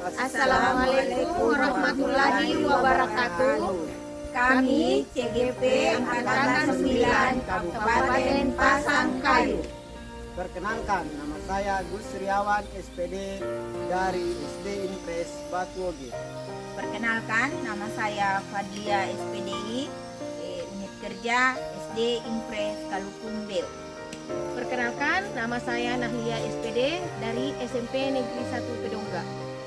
Assalamualaikum warahmatullahi wabarakatuh. Kami CGP Angkatan 9 Kabupaten Pasangkayu. Perkenalkan, nama saya Gus Riawan SPD dari SD Impres Batuoge. Perkenalkan, nama saya Fadlia SPDI, unit kerja SD Impres Kalukumbel. Perkenalkan, nama saya Nahlia SPD dari SMP Negeri 1 Pedongga.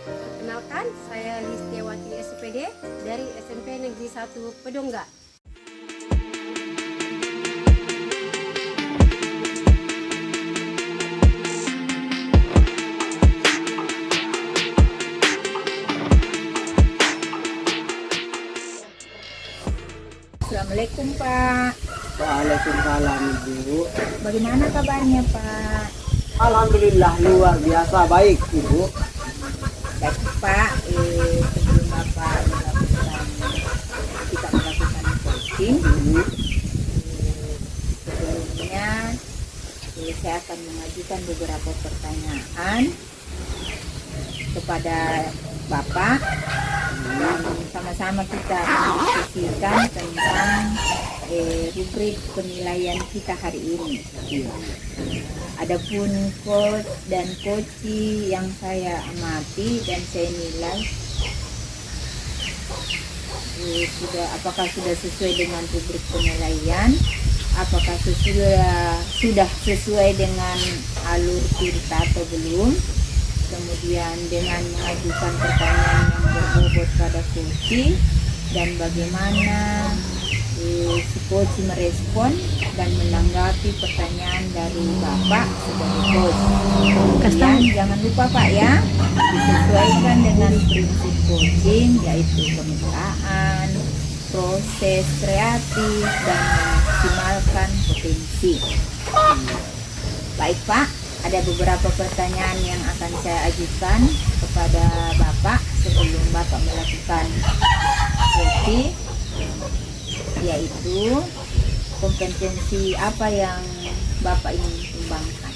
Perkenalkan, saya Listiawati SPD dari SMP Negeri 1 Pedongga. Assalamualaikum Pak. Waalaikumsalam Ibu. Bagaimana kabarnya Pak? Alhamdulillah luar biasa baik Ibu. Baik Pak, sebelum Bapak melakukan coaching, sebelumnya saya akan mengajukan beberapa pertanyaan kepada Bapak dan sama-sama kita diskusikan tentang rubrik penilaian kita hari ini. Adapun coach dan coaching yang saya amati dan saya nilai apakah sudah sesuai dengan rubrik penilaian, apakah sudah sesuai dengan alur cerita atau belum, kemudian dengan mengajukan pertanyaan yang berbobot pada coaching dan bagaimana si coach merespon dan menanggapi pertanyaan dari Bapak sebagai coach. Kemudian jangan lupa Pak ya, disesuaikan dengan prinsip coaching yaitu kemitraan, proses kreatif dan memaksimalkan potensi. Baik Pak, ada beberapa pertanyaan yang akan saya ajukan kepada Bapak sebelum Bapak melakukan coaching, yaitu kompetensi apa yang Bapak ingin kembangkan.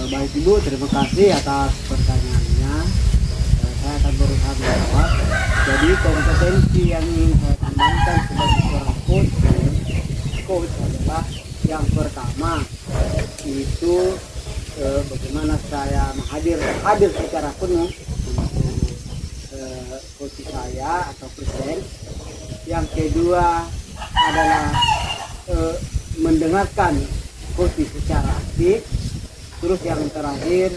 Baik Ibu, terima kasih atas pertanyaannya. Saya akan berusaha menjawab. Jadi kompetensi yang ingin saya kembangkan sebagai seorang coach adalah yang pertama itu bagaimana saya hadir secara penuh untuk coach saya atau present. Yang kedua adalah mendengarkan coach secara aktif. Terus yang terakhir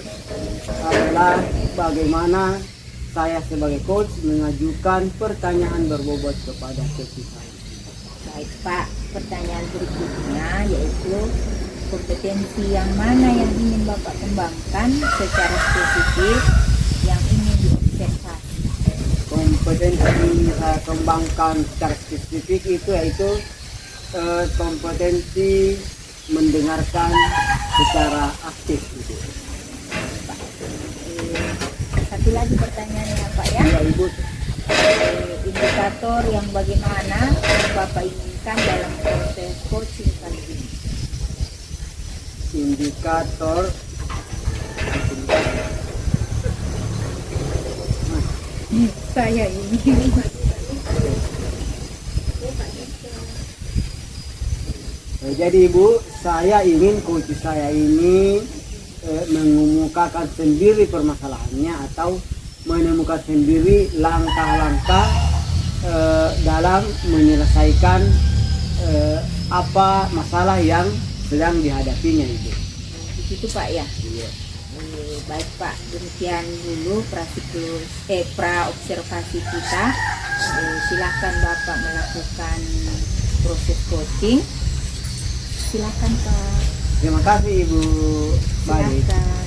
adalah bagaimana saya sebagai coach mengajukan pertanyaan berbobot kepada coach saya. Baik Pak, pertanyaan berikutnya yaitu kompetensi yang mana yang ingin Bapak kembangkan secara spesifik yang ingin diobservasi. Kompetensi yang saya kembangkan secara spesifik itu yaitu kompetensi mendengarkan secara aktif gitu. Satu lagi pertanyaannya Pak ya. Ya Ibu. Indikator yang bagaimana yang Bapak inginkan dalam proses coaching kali ini. Indikator Saya ini jadi Ibu, saya ingin coach saya ini mengemukakan sendiri permasalahannya atau menemukan sendiri langkah-langkah dalam menyelesaikan apa masalah yang sedang dihadapinya Ibu. Begitu Pak ya. Iya. Baik Pak, demikian dulu pra-observasi kita. Silakan Bapak melakukan proses coaching. Silakan Pak. Terima kasih Ibu. Baik. Silakan.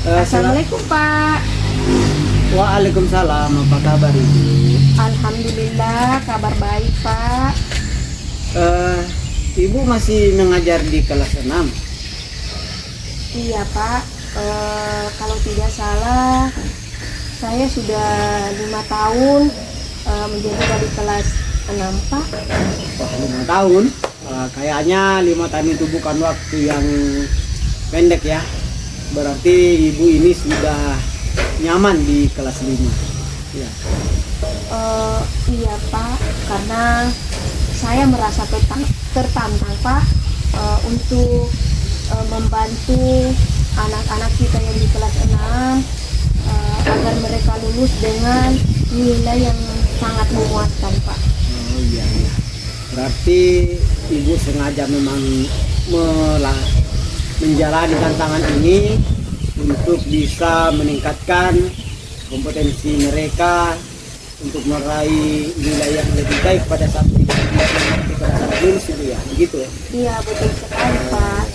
Assalamualaikum Pak. Waalaikumsalam, apa kabar Ibu? Alhamdulillah, kabar baik Pak. Ibu masih mengajar di kelas 6? Iya Pak, kalau tidak salah saya sudah 5 tahun menjadi dari kelas 6 Pak. Wah, 5 tahun. Kayaknya 5 tahun itu bukan waktu yang pendek ya. Berarti ibu ini sudah nyaman di kelas 5. Ya. Iya Pak, karena saya merasa tertantang Pak untuk membantu anak-anak kita yang di kelas 6 agar mereka lulus dengan nilai yang sangat memuaskan Pak. Oh iya, iya. Berarti ibu sengaja memang menjalani tantangan ini untuk bisa meningkatkan kompetensi mereka untuk meraih nilai yang lebih baik pada saat lulus itu ya, begitu ya? Iya betul sekali Pak.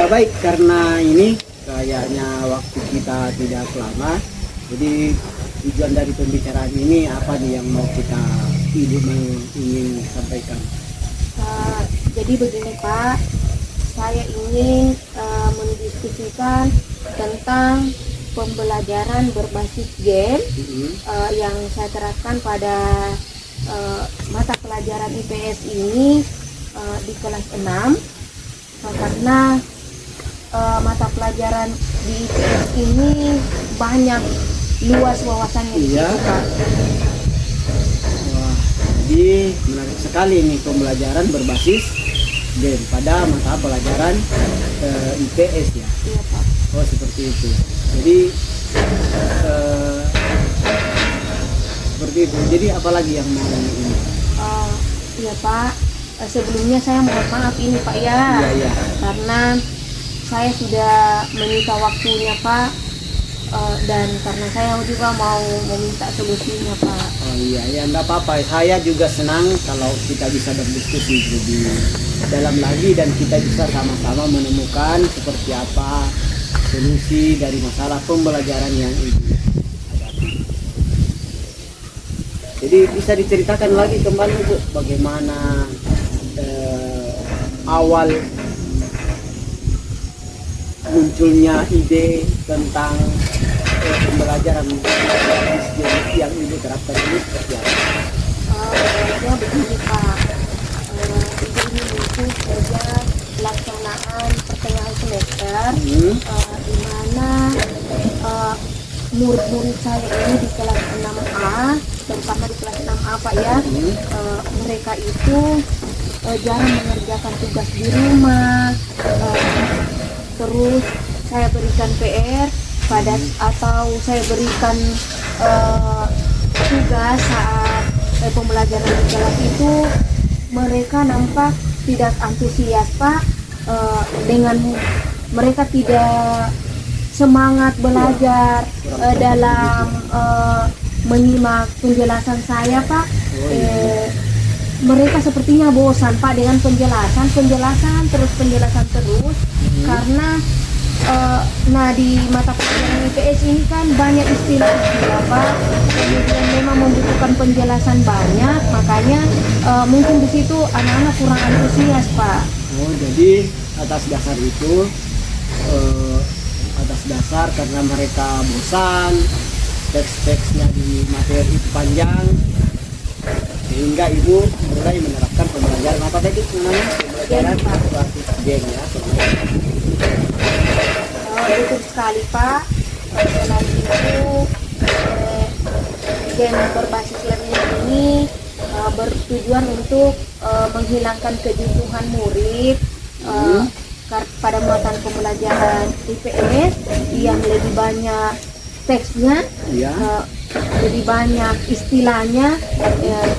Baik, karena ini kayaknya waktu kita tidak lama, jadi tujuan dari pembicaraan ini apa nih yang mau ibu ingin sampaikan? Jadi begini Pak, saya ingin mendiskusikan tentang pembelajaran berbasis game yang saya terapkan pada mata pelajaran IPS ini di kelas 6 karena mata pelajaran di IPS ini banyak luas wawasannya di Iya. situ, Pak. Wah, jadi menarik sekali nih pembelajaran berbasis game pada mata pelajaran IPS ya. Iya Pak. Oh seperti itu. Jadi seperti itu. Jadi apalagi yang mau ini? Iya Pak. Sebelumnya saya mohon maaf ini Pak ya, Iya iya. karena saya sudah menyita waktunya Pak, dan karena saya juga mau meminta solusinya Pak. Oh iya ya, enggak apa-apa. Saya juga senang kalau kita bisa berdiskusi lebih dalam lagi dan kita bisa sama-sama menemukan seperti apa solusi dari masalah pembelajaran yang ibu hadapi. Jadi bisa diceritakan lagi kembali Bu, bagaimana awal munculnya ide tentang pembelajaran yang ibu terapkan ini seperti apa? Ya begini Pak, ibu ini muncul sejak pelaksanaan pertengahan semester, di mana murid-murid saya ini di kelas 6A, terutama di kelas 6A Pak ya, mereka itu jarang mengerjakan tugas di rumah, terus saya berikan PR atau saya berikan tugas saat pembelajaran di kelas itu, mereka nampak tidak antusias Pak, dengan mereka tidak semangat belajar dalam menyimak penjelasan saya Pak. Mereka sepertinya bosan Pak dengan penjelasan terus karena nah di mata pelajaran IPS ini kan banyak istilah-istilah Pak, kemudian memang membutuhkan penjelasan banyak, makanya mungkin di situ anak-anak kurang antusias Pak. Oh jadi atas dasar itu, atas dasar karena mereka bosan, teks-teksnya di materi itu panjang, sehingga ibu mulai menerapkan pembelajaran apa tadi namanya? Pembelajaran berbasis game ya. Betul sekali Pak. Selain itu game berbasis learning ini bertujuan untuk menghilangkan kejenuhan murid pada muatan pembelajaran IPS yang lebih banyak teksnya, lebih banyak istilahnya.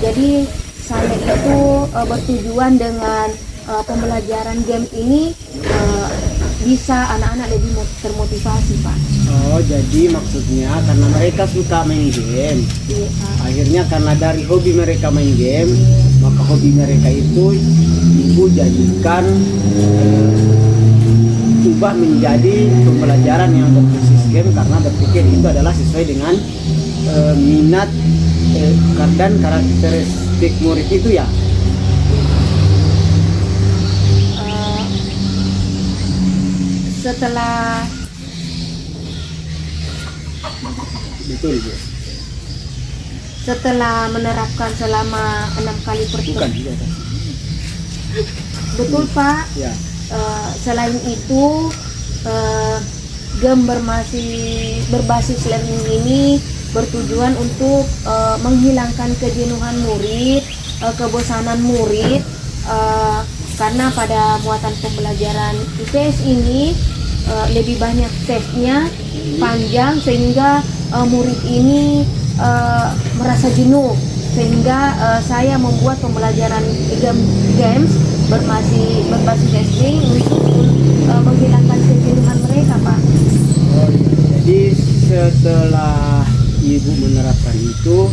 Jadi saya itu bertujuan dengan pembelajaran game ini bisa anak-anak lebih termotivasi Pak. Oh jadi maksudnya karena mereka suka main game, akhirnya karena dari hobi mereka main game, maka hobi mereka itu ibu jadikan ubah menjadi pembelajaran yang berbasis game karena berpikir itu adalah sesuai dengan minat dan karakteristik murid itu ya. Setelah Betul Bu. Setelah menerapkan selama 6 kali Bukan pertemuan, di atas. betul Pak. Ya. Selain itu GEM berbasis learning ini bertujuan untuk menghilangkan kejenuhan murid, kebosanan murid, karena pada muatan pembelajaran IPS ini lebih banyak tesnya, panjang, sehingga murid ini merasa jenuh, sehingga saya membuat pembelajaran games berbasis testing untuk menghilangkan kejenuhan mereka, Pak. Oh, jadi setelah Ibu menerapkan itu,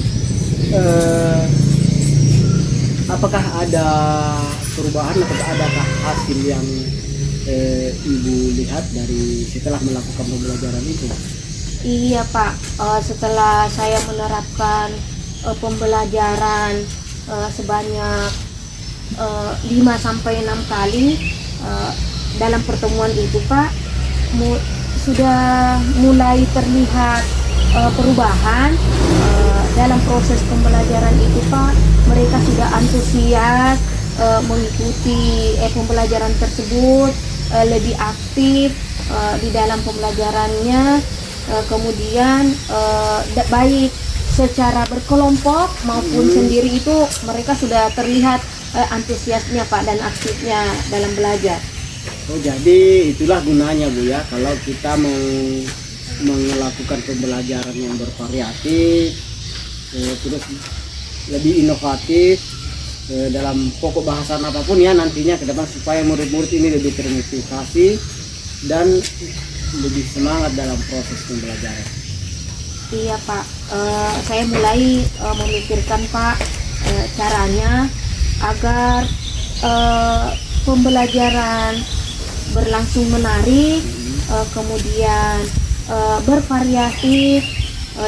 apakah ada perubahan atau adakah hasil yang Ibu lihat dari setelah melakukan pembelajaran itu? Iya Pak, setelah saya menerapkan pembelajaran sebanyak 5-6 kali dalam pertemuan itu Pak, sudah mulai terlihat perubahan dalam proses pembelajaran itu Pak. Mereka sudah antusias mengikuti pembelajaran tersebut, lebih aktif di dalam pembelajarannya, kemudian baik secara berkelompok maupun sendiri itu mereka sudah terlihat antusiasnya Pak dan aktifnya dalam belajar. Oh, jadi itulah gunanya Bu ya, kalau kita melakukan pembelajaran yang bervariatif, terus lebih inovatif dalam pokok bahasan apapun ya nantinya ke depan, supaya murid-murid ini lebih termotivasi dan lebih semangat dalam proses pembelajaran. Iya Pak, saya mulai memikirkan Pak caranya agar pembelajaran berlangsung menarik, kemudian bervariatif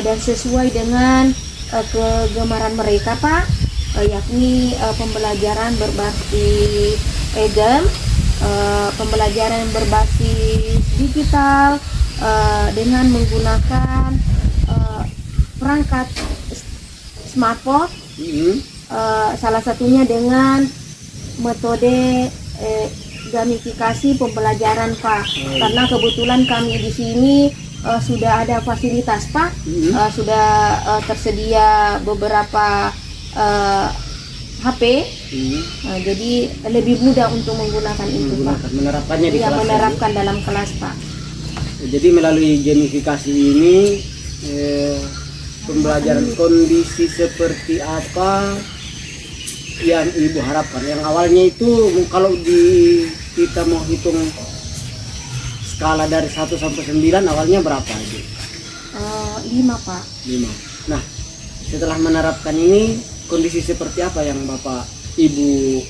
dan sesuai dengan kegemaran mereka Pak, yakni pembelajaran berbasis GEM, pembelajaran berbasis digital dengan menggunakan perangkat smartphone, salah satunya dengan metode gamifikasi pembelajaran Pak. Karena kebetulan kami di sini sudah ada fasilitas Pak, sudah tersedia beberapa HP, jadi lebih mudah untuk menggunakan itu Pak. Menerapkannya di Ya, kelas. menerapkan dalam kelas Pak. Jadi melalui gamifikasi ini pembelajaran kondisi seperti apa yang Ibu harapkan? Yang awalnya itu kalau kita mau hitung skala dari 1 sampai 9 awalnya berapa Ibu? 5 Pak. 5. Nah, setelah menerapkan ini kondisi seperti apa yang Bapak Ibu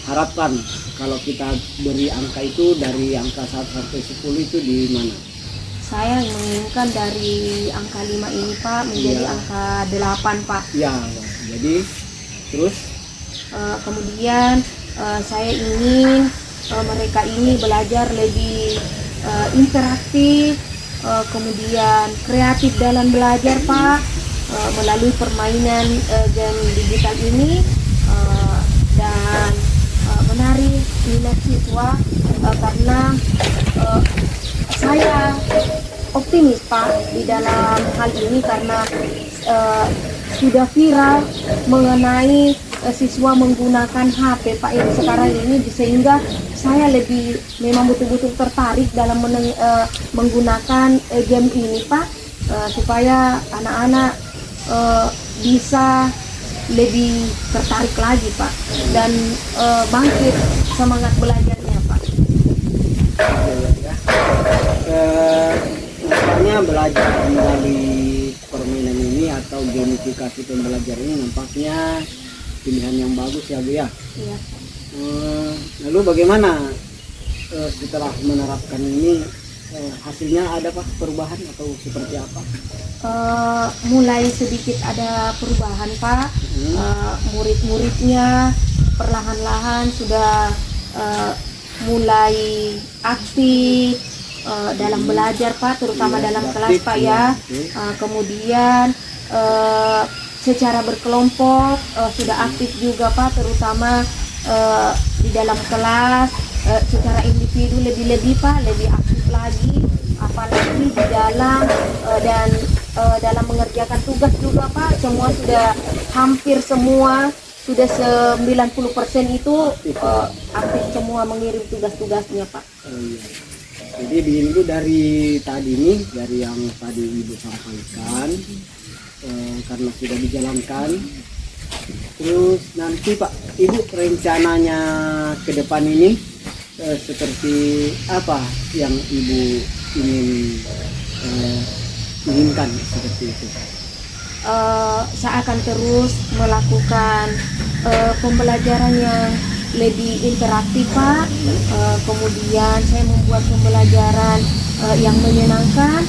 harapkan kalau kita beri angka itu dari angka 1 sampai 10 itu di mana? Saya menginginkan dari angka 5 ini Pak menjadi angka 8 Pak. Ya, jadi terus Kemudian saya ingin mereka ini belajar lebih interaktif, kemudian kreatif dalam belajar Pak, melalui permainan game digital ini, dan menarik minat siswa, karena saya optimis Pak di dalam hal ini karena sudah viral mengenai siswa menggunakan HP Pak yang sekarang ini, sehingga saya lebih memang betul-betul tertarik dalam menggunakan game ini Pak, supaya anak-anak bisa lebih tertarik lagi Pak dan bangkit semangat belajarnya Pak. Nampaknya belajar melalui permainan ini atau gamifikasi pembelajaran ini nampaknya pilihan yang bagus ya Bu ya. Iya. Lalu bagaimana setelah menerapkan ini hasilnya, ada Pak perubahan atau seperti apa? Mulai sedikit ada perubahan Pak. Murid-muridnya perlahan-lahan sudah mulai aktif dalam belajar Pak, terutama dalam kelas Pak ya. Kemudian secara berkelompok sudah aktif juga Pak, terutama di dalam kelas secara individu lebih Pak, lebih aktif lagi, apalagi di dalam dan dalam mengerjakan tugas juga Pak, semua sudah hampir semua sudah 90% itu aktif semua mengirim tugas-tugasnya Pak. Iya. Jadi begini Bu, dari tadi nih, dari yang tadi Ibu sampaikan, karena sudah dijalankan, terus nanti Pak Ibu rencananya ke depan ini seperti apa yang Ibu inginkan seperti itu? Saya akan terus melakukan pembelajaran yang lebih interaktif Pak. Kemudian saya membuat pembelajaran yang menyenangkan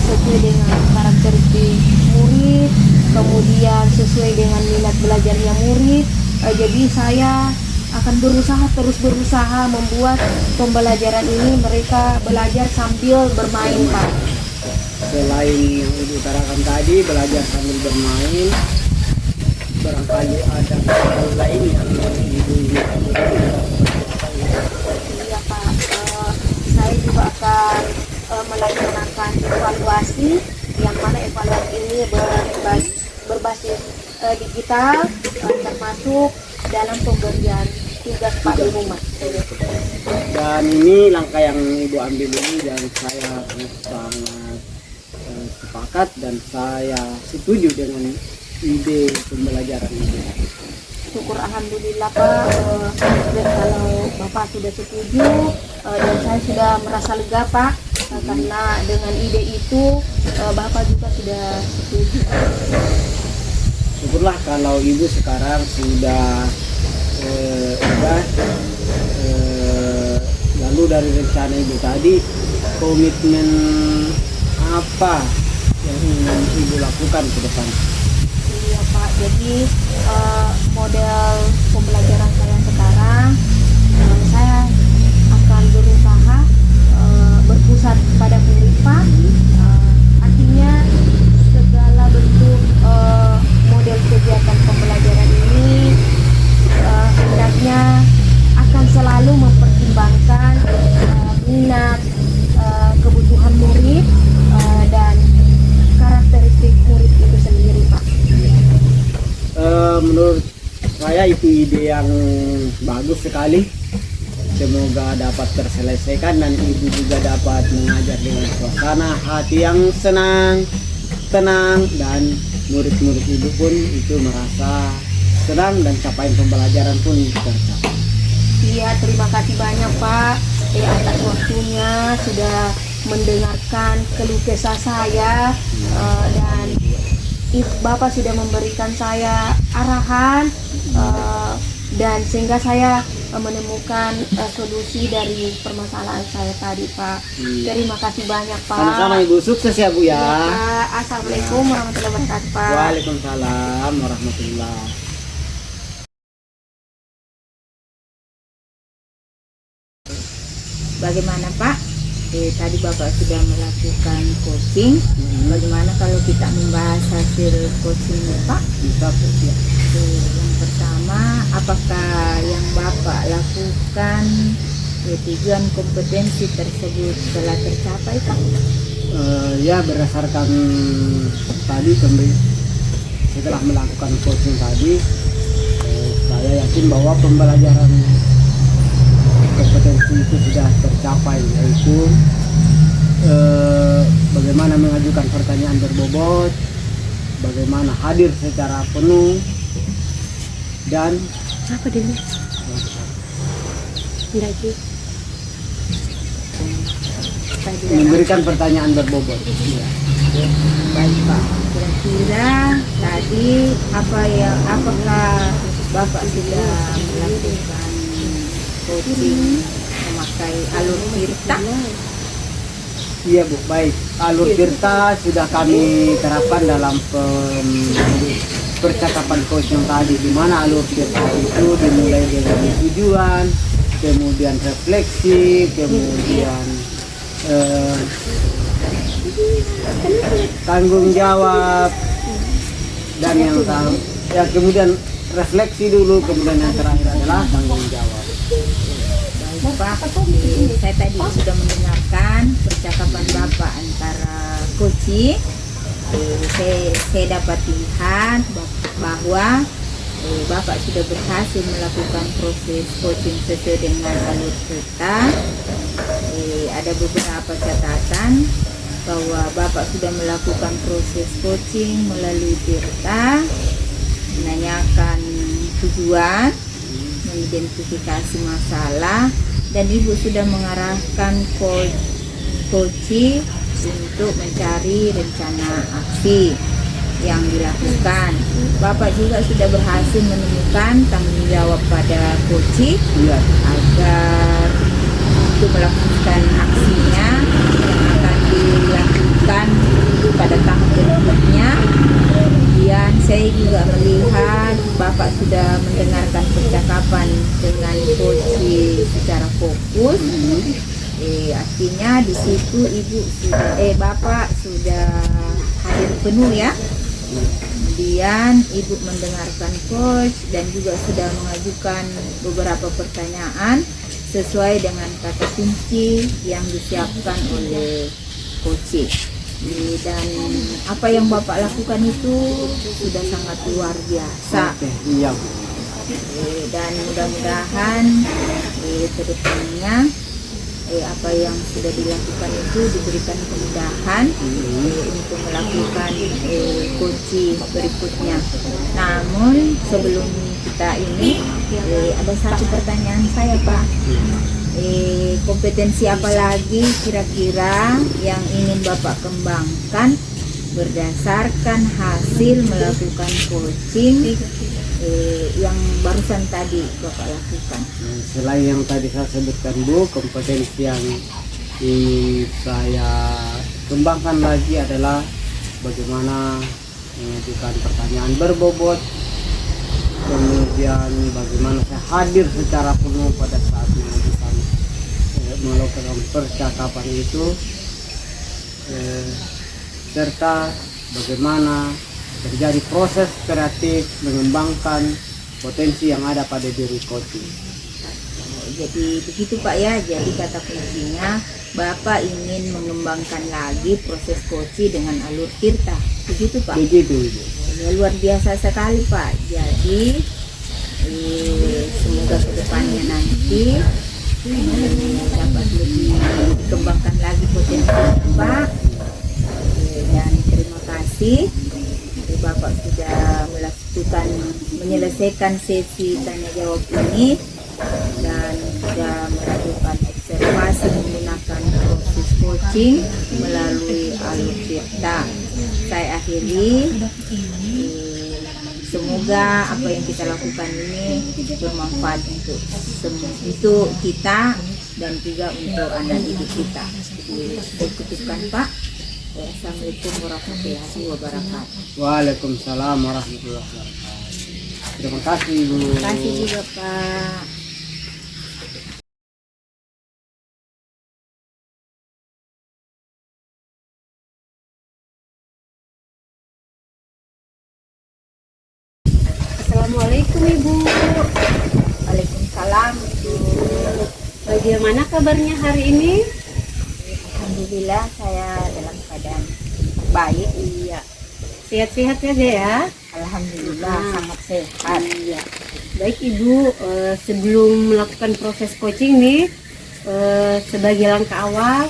sesuai dengan karakteristik murid, kemudian sesuai dengan minat belajarnya murid. Jadi saya akan terus berusaha membuat pembelajaran ini mereka belajar sambil bermain Pak. Selain yang Ibu utarakan tadi, belajar sambil bermain, barangkali ada hal lain yang Ibu inginkan. Iya Pak, saya juga akan melaksanakan evaluasi, yang mana evaluasi ini berbasis digital, termasuk dalam pemberian tugas Pak di rumah. Dan ini langkah yang Ibu ambil ini, dan saya sangat sepakat dan saya setuju dengan ide pembelajaran ini. Syukur alhamdulillah Pak, kalau Bapak sudah setuju dan saya sudah merasa lega Pak, karena dengan ide itu Bapak juga sudah setuju. Syukurlah kalau Ibu sekarang sudah lalu dari rencana Ibu tadi, komitmen apa yang ingin Ibu lakukan ke depan? Iya Pak, jadi model pembelajaran saya sekarang, saya akan berusaha berpusat pada murid Pak. Artinya segala bentuk model kegiatan pembelajaran ini hendaknya akan selalu mempertimbangkan minat, kebutuhan murid, dan karakteristik murid itu sendiri Pak. Menurut saya itu ide yang bagus sekali. Semoga dapat terselesaikan dan Ibu juga dapat mengajar dengan suasana hati yang senang, tenang, dan murid-murid Ibu pun itu merasa senang dan capaian pembelajaran pun tercapai. Iya, terima kasih banyak Pak atas waktunya sudah mendengarkan keluh kesah saya, dan Bapak sudah memberikan saya arahan, dan sehingga saya menemukan solusi dari permasalahan saya tadi Pak. Iya. Terima kasih banyak Pak. Sama-sama Ibu, sukses ya Bu ya. Iya, Pak. Assalamualaikum warahmatullahi wabarakatuh Pak. Waalaikumsalam warahmatullahi. Bagaimana Pak? Tadi Bapak sudah melakukan coaching. Bagaimana kalau kita membahas hasil coaching Pak? Bisa Bu ya. Yang pertama, apakah yang Bapak lakukan tujuan kompetensi tersebut telah tercapai Pak? Ya, berdasarkan tadi setelah melakukan coaching tadi, saya yakin bahwa pembelajaran kompetensi itu sudah tercapai, yaitu bagaimana mengajukan pertanyaan berbobot, bagaimana hadir secara penuh, dan Apa dulu? Lagi. memberikan pertanyaan berbobot. Baik Pak, kira-kira tadi apakah Bapak sudah melakukan coaching memakai alur tirta? Iya Bu, baik. Alur tirta sudah kami terapkan dalam percakapan coach yang tadi, di mana alur tirta itu dimulai dari tujuan, kemudian refleksi, kemudian tanggung jawab, dan yang kemudian refleksi dulu, kemudian yang terakhir adalah tanggung jawab. Bapak, saya tadi sudah mendengarkan percakapan Bapak antara coach. Saya dapat lihat bahwa Bapak sudah berhasil melakukan proses coaching sesuai dengan alur cerita. Ada beberapa catatan bahwa Bapak sudah melakukan proses coaching melalui cerita, menanyakan tujuan, mengidentifikasi masalah, dan Ibu sudah mengarahkan coach untuk mencari rencana aksi yang dilakukan. Bapak juga sudah berhasil menemukan tanggung jawab pada coach agar untuk melakukan aksinya yang akan dilakukan pada tahap berikutnya. Kemudian saya juga melihat Bapak sudah mendengarkan percakapan dengan coach secara fokus. Artinya di situ Bapak sudah hadir penuh ya. Kemudian Ibu mendengarkan coach dan juga sudah mengajukan beberapa pertanyaan sesuai dengan kata kunci yang disiapkan oleh coach. Dan apa yang Bapak lakukan itu sudah sangat luar biasa. Iya. Dan mudah-mudahan ke depannya apa yang sudah dilakukan itu diberikan kemudahan untuk melakukan coaching berikutnya. Namun sebelum kita ini ada satu pertanyaan saya, Pak. Kompetensi apa lagi kira-kira yang ingin Bapak kembangkan berdasarkan hasil melakukan coaching yang barusan tadi Bapak lakukan? Selain yang tadi saya sebutkan Bu, kompetensi yang ingin saya kembangkan lagi adalah bagaimana mengajukan pertanyaan berbobot, kemudian bagaimana saya hadir secara penuh pada saat melakukan percakapan itu, serta bagaimana terjadi proses kreatif mengembangkan potensi yang ada pada diri coaching. Jadi begitu Pak ya, jadi kata kuncinya Bapak ingin mengembangkan lagi proses coaching dengan alur tirta, begitu Pak? Begitu. Ya, luar biasa sekali Pak. Jadi semoga kedepannya nanti dapat lebih dikembangkan lagi potensi Bapak. Dan terima kasih Bapak sudah menyelesaikan sesi tanya jawab ini dan sudah melakukan observasi menggunakan proses coaching melalui alur tirta. Saya akhiri, semoga apa yang kita lakukan ini bermanfaat untuk kita dan juga untuk anak didik kita. Saya kutipkan Pak. Assalamualaikum warahmatullahi wabarakatuh. Waalaikumsalam warahmatullahi wabarakatuh. Terima kasih Ibu. Terima kasih juga Pak. Assalamualaikum Ibu. Waalaikumsalam Ibu. Bagaimana kabarnya hari ini? Alhamdulillah saya dalam keadaan baik. Iya. Sehat-sehat saja ya. Alhamdulillah sangat sehat. Iya. Baik Ibu, sebelum melakukan proses coaching nih, sebagai langkah awal,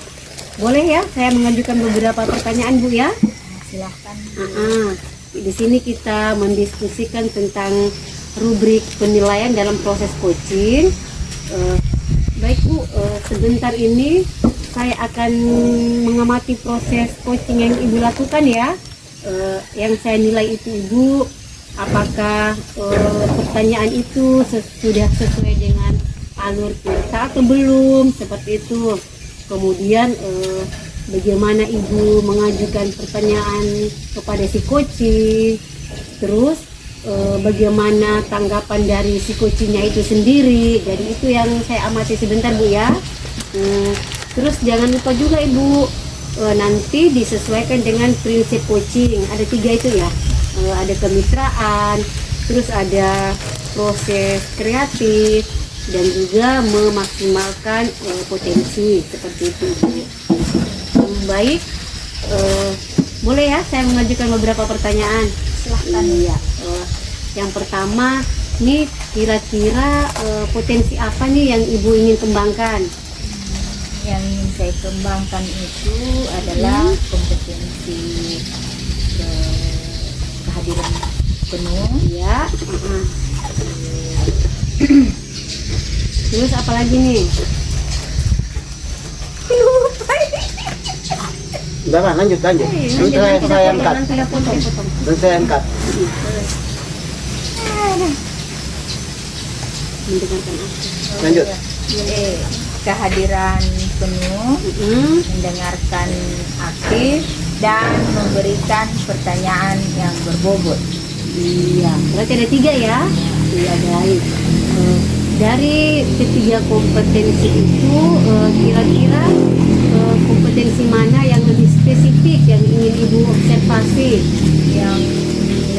boleh ya saya mengajukan beberapa pertanyaan Bu ya? Silahkan. Di sini kita mendiskusikan tentang rubrik penilaian dalam proses coaching. Baik Bu, sebentar ini saya akan mengamati proses coaching yang Ibu lakukan ya. Yang saya nilai itu Ibu, apakah pertanyaan itu sudah sesuai dengan alur tirta atau belum, seperti itu. Kemudian bagaimana Ibu mengajukan pertanyaan kepada si coaching, terus bagaimana tanggapan dari si coachingnya itu sendiri. Jadi itu yang saya amati sebentar Bu ya. Terus jangan lupa juga Ibu, nanti disesuaikan dengan prinsip coaching. Ada 3 itu ya, ada kemitraan, terus ada proses kreatif, dan juga memaksimalkan potensi seperti itu, Ibu. Baik, boleh ya saya mengajukan beberapa pertanyaan? Silahkan. Iya. Yang pertama, nih kira-kira potensi apa nih yang Ibu ingin kembangkan? Yang ingin saya kembangkan itu adalah kompetensi kehadiran penuh, Ya. Terus apa lagi nih? Udah lah, lanjut. Nanti saya angkat. Nanti ya, potong. Dan saya angkat. Mendengarkan apa? Lanjut. Kehadiran penuh, mendengarkan aktif, dan memberikan pertanyaan yang berbobot. Iya, berarti ada 3 ya? Iya, baik. Dari ketiga kompetensi itu, kira-kira kompetensi mana yang lebih spesifik yang ingin Ibu observasi? Yang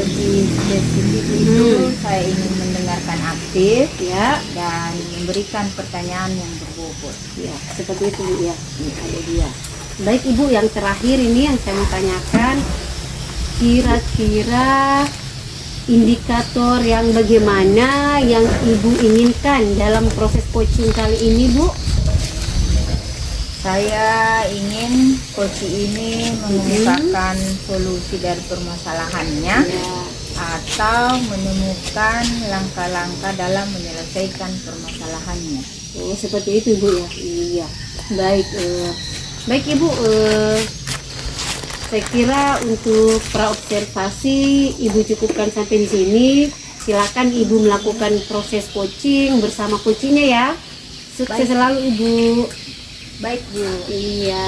lebih spesifik itu saya ingin mendengarkan aktif Ya, dan memberikan pertanyaan yang berbobot. ya, seperti itu Bu, ya. Ada 2. Baik Ibu, yang terakhir ini yang saya mau tanyakan, kira-kira indikator yang bagaimana yang Ibu inginkan dalam proses coaching kali ini, Bu? Saya ingin coach ini mengemukakan solusi dari permasalahannya Ya. atau menemukan langkah-langkah dalam menyelesaikan permasalahannya. Oh, seperti itu Bu ya. Iya. Baik, baik Ibu. Saya kira untuk praobservasi Ibu cukupkan sampai di sini. Silakan Ibu melakukan proses coaching bersama coachingnya ya. Sukses Baik. selalu Ibu. Baik Bu. Iya.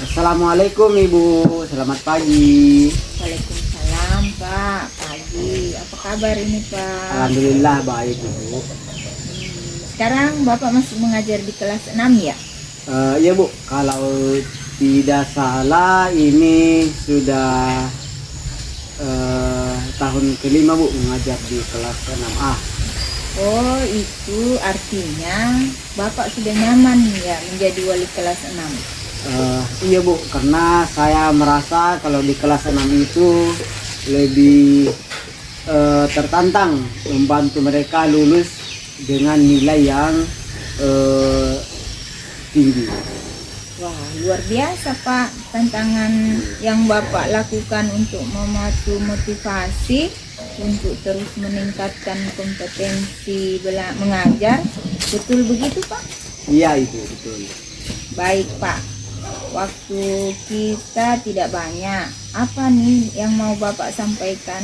Assalamualaikum Ibu, selamat pagi. Waalaikumsalam Pak. Pagi. Apa kabar ini Pak? Alhamdulillah baik Ibu. Sekarang Bapak masih mengajar di kelas 6 ya? Iya Bu, kalau tidak salah ini sudah tahun kelima Bu mengajar di kelas 6A. Oh, itu artinya Bapak sudah nyaman ya menjadi wali kelas 6. Iya Bu, karena saya merasa kalau di kelas 6 itu lebih tertantang membantu mereka lulus dengan nilai yang tinggi. Wah, luar biasa Pak tantangan yang Bapak lakukan untuk memacu motivasi untuk terus meningkatkan kompetensi mengajar. Betul begitu Pak? Iya Ibu, betul. Baik Pak, waktu kita tidak banyak. Apa nih yang mau Bapak sampaikan?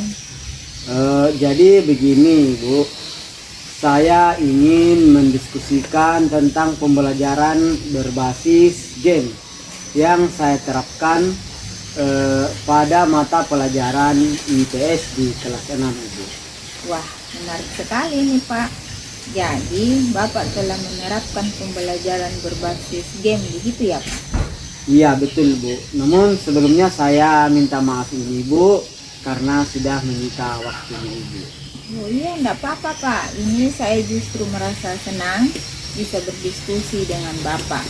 Jadi begini Bu, saya ingin mendiskusikan tentang pembelajaran berbasis game yang saya terapkan pada mata pelajaran IPS di kelas 6 Ibu. Wah, menarik sekali nih Pak. Jadi Bapak telah menerapkan pembelajaran berbasis game begitu ya Pak? Iya betul Bu, namun sebelumnya saya minta maaf ini Bu karena sudah menyita waktunya Ibu. Oh iya, enggak apa-apa Pak. Ini saya justru merasa senang bisa berdiskusi dengan Bapak.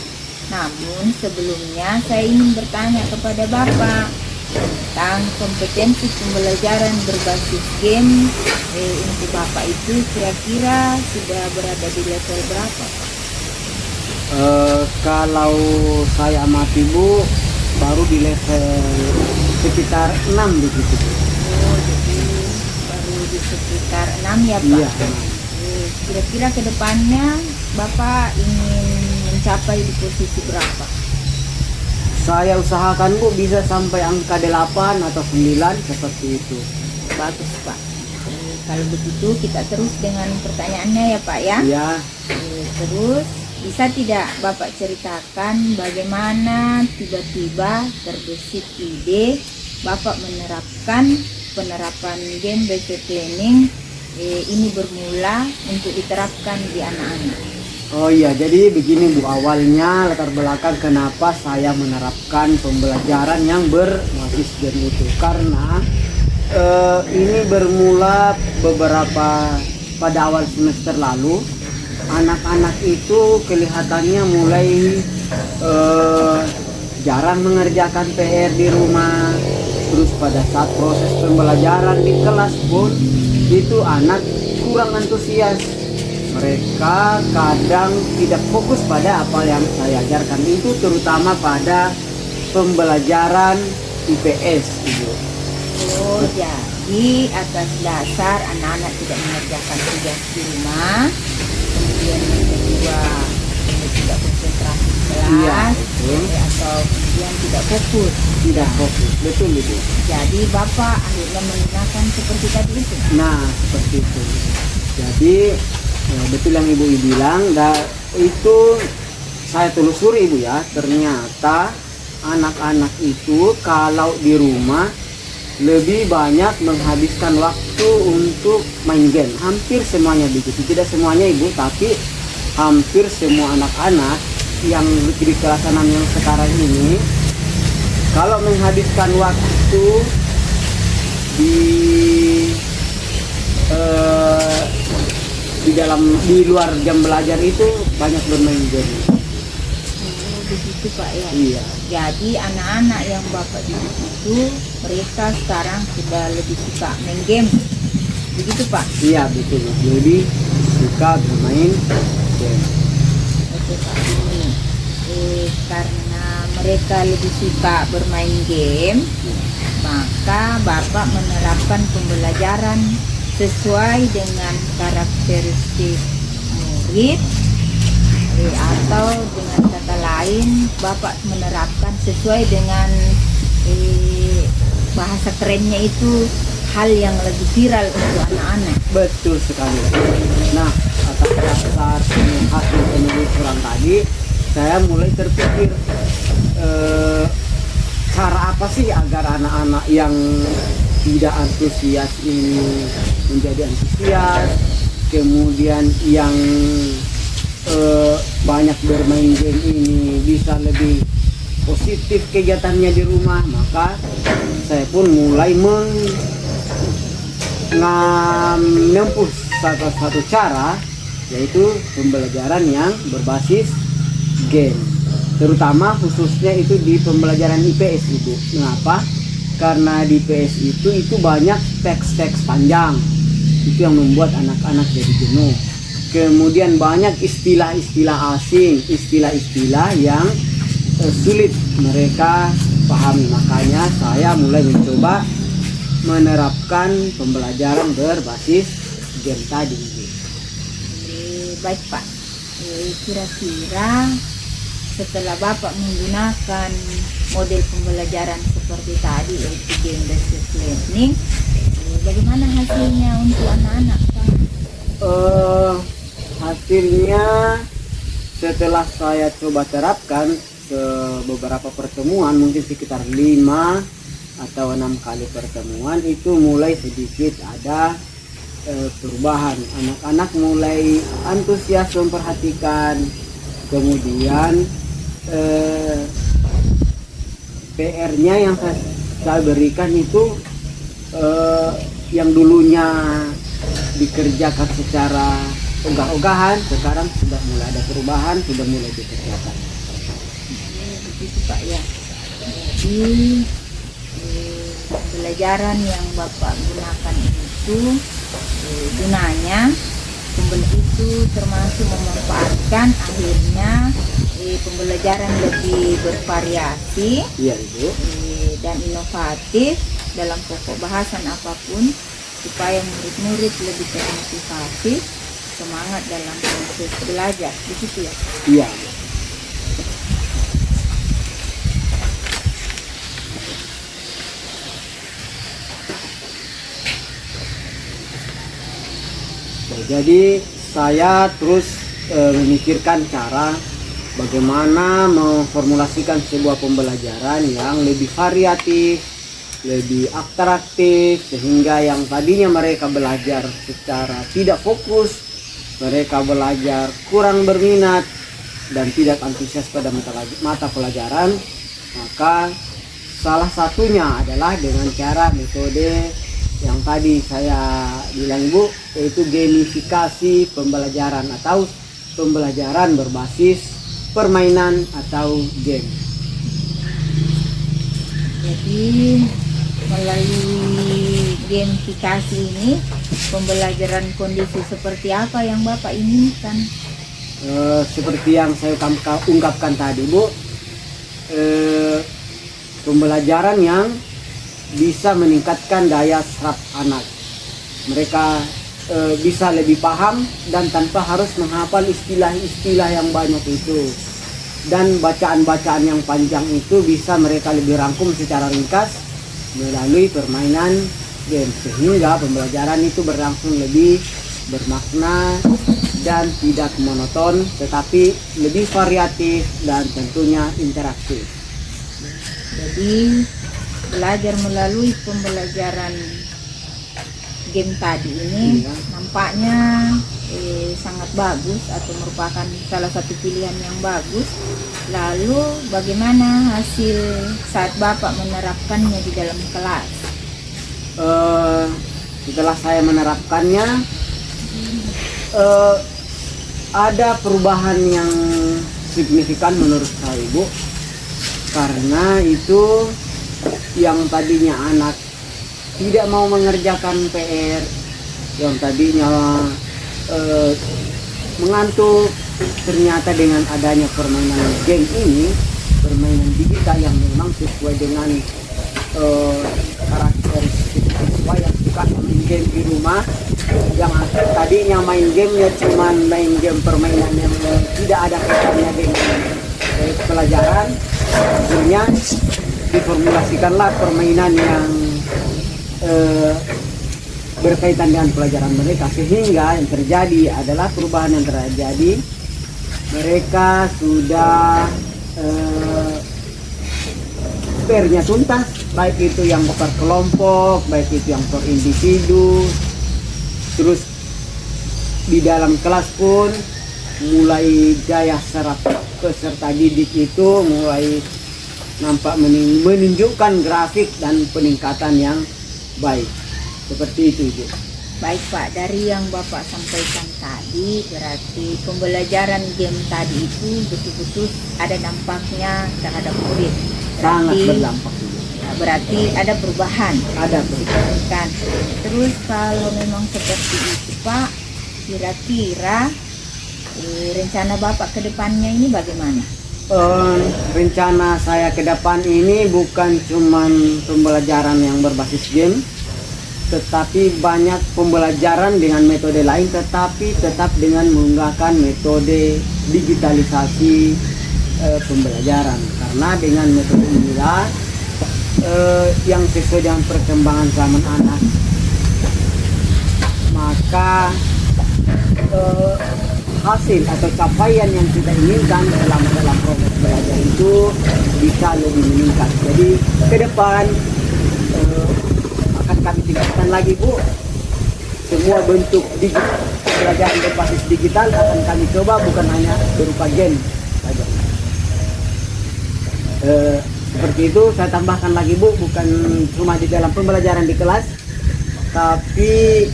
Namun sebelumnya saya ingin bertanya kepada Bapak tentang kompetensi pembelajaran berbasis game untuk Bapak itu kira-kira sudah berada di level berapa Pak? Kalau saya amati Bu baru di level sekitar 6 begitu Bu. Oh, jadi baru di sekitar 6 ya Pak? Iya. Kira-kira ke depannya Bapak ingin mencapai di posisi berapa? Saya usahakan Bu bisa sampai angka 8 atau 9 seperti itu. Bagus Pak. Kalau begitu kita terus dengan pertanyaannya ya Pak ya. Iya. Terus bisa tidak Bapak ceritakan bagaimana tiba-tiba terbesit ide Bapak menerapkan penerapan game based learning ini bermula untuk diterapkan di anak-anak? Oh iya, jadi begini Bu, awalnya latar belakang kenapa saya menerapkan pembelajaran yang berbasis gen itu. Karena ini bermula beberapa pada awal semester lalu, anak-anak itu kelihatannya mulai jarang mengerjakan PR di rumah. Terus pada saat proses pembelajaran di kelas pun, itu anak kurang antusias. Mereka kadang tidak fokus pada apa yang saya ajarkan, itu terutama pada pembelajaran IPS Ibu. Oh, jadi atas dasar anak-anak tidak mengerjakan tugas di rumah, kemudian yang kedua tidak konsentrasi di kelas, Iya, betul. atau kemudian tidak fokus. Tidak fokus, betul Ibu. Jadi Bapak akhirnya menggunakan seperti tadi itu. Nah, seperti itu. Jadi betul yang Ibu bilang, itu saya telusuri Ibu ya, ternyata anak-anak itu kalau di rumah lebih banyak menghabiskan waktu untuk main game. Hampir semuanya begitu, tidak semuanya Ibu, tapi hampir semua anak-anak yang di kelas 6 yang sekarang ini, kalau menghabiskan waktu di luar jam belajar itu banyak bermain game. Oh, begitu Pak ya. Iya. Jadi anak-anak yang Bapak didik itu mereka sekarang sudah lebih suka main game. Begitu Pak. Iya betul, lebih suka bermain game. Oke Pak, ini karena mereka lebih suka bermain game, maka Bapak menerapkan pembelajaran sesuai dengan karakteristik murid, atau dengan kata lain Bapak menerapkan sesuai dengan bahasa kerennya itu hal yang lebih viral untuk anak-anak. Betul sekali. Nah, atas dasar hasil penelusuran tadi, saya mulai terpikir cara apa sih agar anak-anak yang tidak antusias ini menjadi antusias, kemudian yang banyak bermain game ini bisa lebih positif kegiatannya di rumah. Maka saya pun mulai menempuh satu cara, yaitu pembelajaran yang berbasis game, terutama khususnya itu di pembelajaran IPS Ibu. Mengapa? Karena di IPS itu banyak teks-teks panjang, itu yang membuat anak-anak jadi jenuh. Kemudian banyak istilah-istilah asing, istilah-istilah yang sulit mereka pahami. Makanya saya mulai mencoba menerapkan pembelajaran berbasis game tadi. Baik Pak, kira-kira setelah Bapak menggunakan model pembelajaran seperti tadi, yaitu game based learning, bagaimana hasilnya untuk anak-anak Pak? Hasilnya setelah saya coba terapkan ke beberapa pertemuan, mungkin sekitar 5 atau 6 kali pertemuan, itu mulai sedikit ada perubahan. Anak-anak mulai antusias memperhatikan, kemudian PR-nya yang saya berikan itu yang dulunya dikerjakan secara ogah-ogahan, sekarang sudah mulai ada perubahan, sudah mulai dikerjakan. Begitu Pak ya. Jadi pembelajaran yang Bapak gunakan itu gunanya itu termasuk memanfaatkan akhirnya pembelajaran lebih bervariasi, Iya Ibu. Dan inovatif dalam pokok bahasan apapun, supaya murid-murid lebih termotivasi, semangat dalam proses belajar. Begitu ya. Iya. Jadi saya terus memikirkan cara bagaimana memformulasikan sebuah pembelajaran yang lebih variatif, lebih atraktif, sehingga yang tadinya mereka belajar secara tidak fokus mereka belajar kurang berminat dan tidak antusias pada mata pelajaran, maka salah satunya adalah dengan cara metode yang tadi saya bilang Bu, yaitu gamifikasi pembelajaran atau pembelajaran berbasis permainan atau game. Jadi melalui gamifikasi ini pembelajaran kondisi seperti apa yang Bapak inginkan? Seperti yang saya ungkapkan tadi Bu, pembelajaran yang bisa meningkatkan daya serap anak. Mereka bisa lebih paham dan tanpa harus menghafal istilah-istilah yang banyak itu. Dan bacaan-bacaan yang panjang itu bisa mereka lebih rangkum secara ringkas melalui permainan game, sehingga pembelajaran itu berlangsung lebih bermakna dan tidak monoton, tetapi lebih variatif dan tentunya interaktif. Jadi belajar melalui pembelajaran game tadi ini nampaknya sangat bagus atau merupakan salah satu pilihan yang bagus. Lalu bagaimana hasil saat Bapak menerapkannya di dalam kelas? Setelah saya menerapkannya, ada perubahan yang signifikan menurut saya Bu, karena itu yang tadinya anak tidak mau mengerjakan PR, yang tadinya mengantuk, ternyata dengan adanya permainan game ini, permainan digital yang memang sesuai dengan karakteristik siswa yang suka main game di rumah, yang tadinya main gamenya cuma main game permainan yang tidak ada kaitannya dengan pelajaran, akhirnya diformulasikanlah permainan yang berkaitan dengan pelajaran mereka, sehingga yang terjadi adalah perubahan yang terjadi. Mereka sudah PR-nya tuntas, baik itu yang per kelompok, baik itu yang per individu. Terus di dalam kelas pun mulai daya serap peserta didik itu mulai nampak menunjukkan grafik dan peningkatan yang baik. Seperti itu Ibu. Baik Pak, dari yang Bapak sampaikan tadi berarti pembelajaran game tadi itu betul-betul ada dampaknya terhadap murid. Sangat berdampak. Berarti ada perubahan. Ada perubahan. Terus kalau memang seperti itu Pak, kira-kira rencana Bapak ke depannya ini bagaimana? Rencana saya ke depan ini bukan cuma pembelajaran yang berbasis game, tetapi banyak pembelajaran dengan metode lain, tetapi tetap dengan menggunakan metode digitalisasi pembelajaran. Karena dengan metode inilah yang sesuai dengan perkembangan zaman anak, maka hasil atau capaian yang kita inginkan selama dalam proses belajar itu bisa lebih meningkat. Jadi ke depan akan kami tingkatkan lagi Bu, semua bentuk pembelajaran berbasis digital akan kami coba, bukan hanya berupa game saja. Seperti itu saya tambahkan lagi Bu, bukan cuma di dalam pembelajaran di kelas, tapi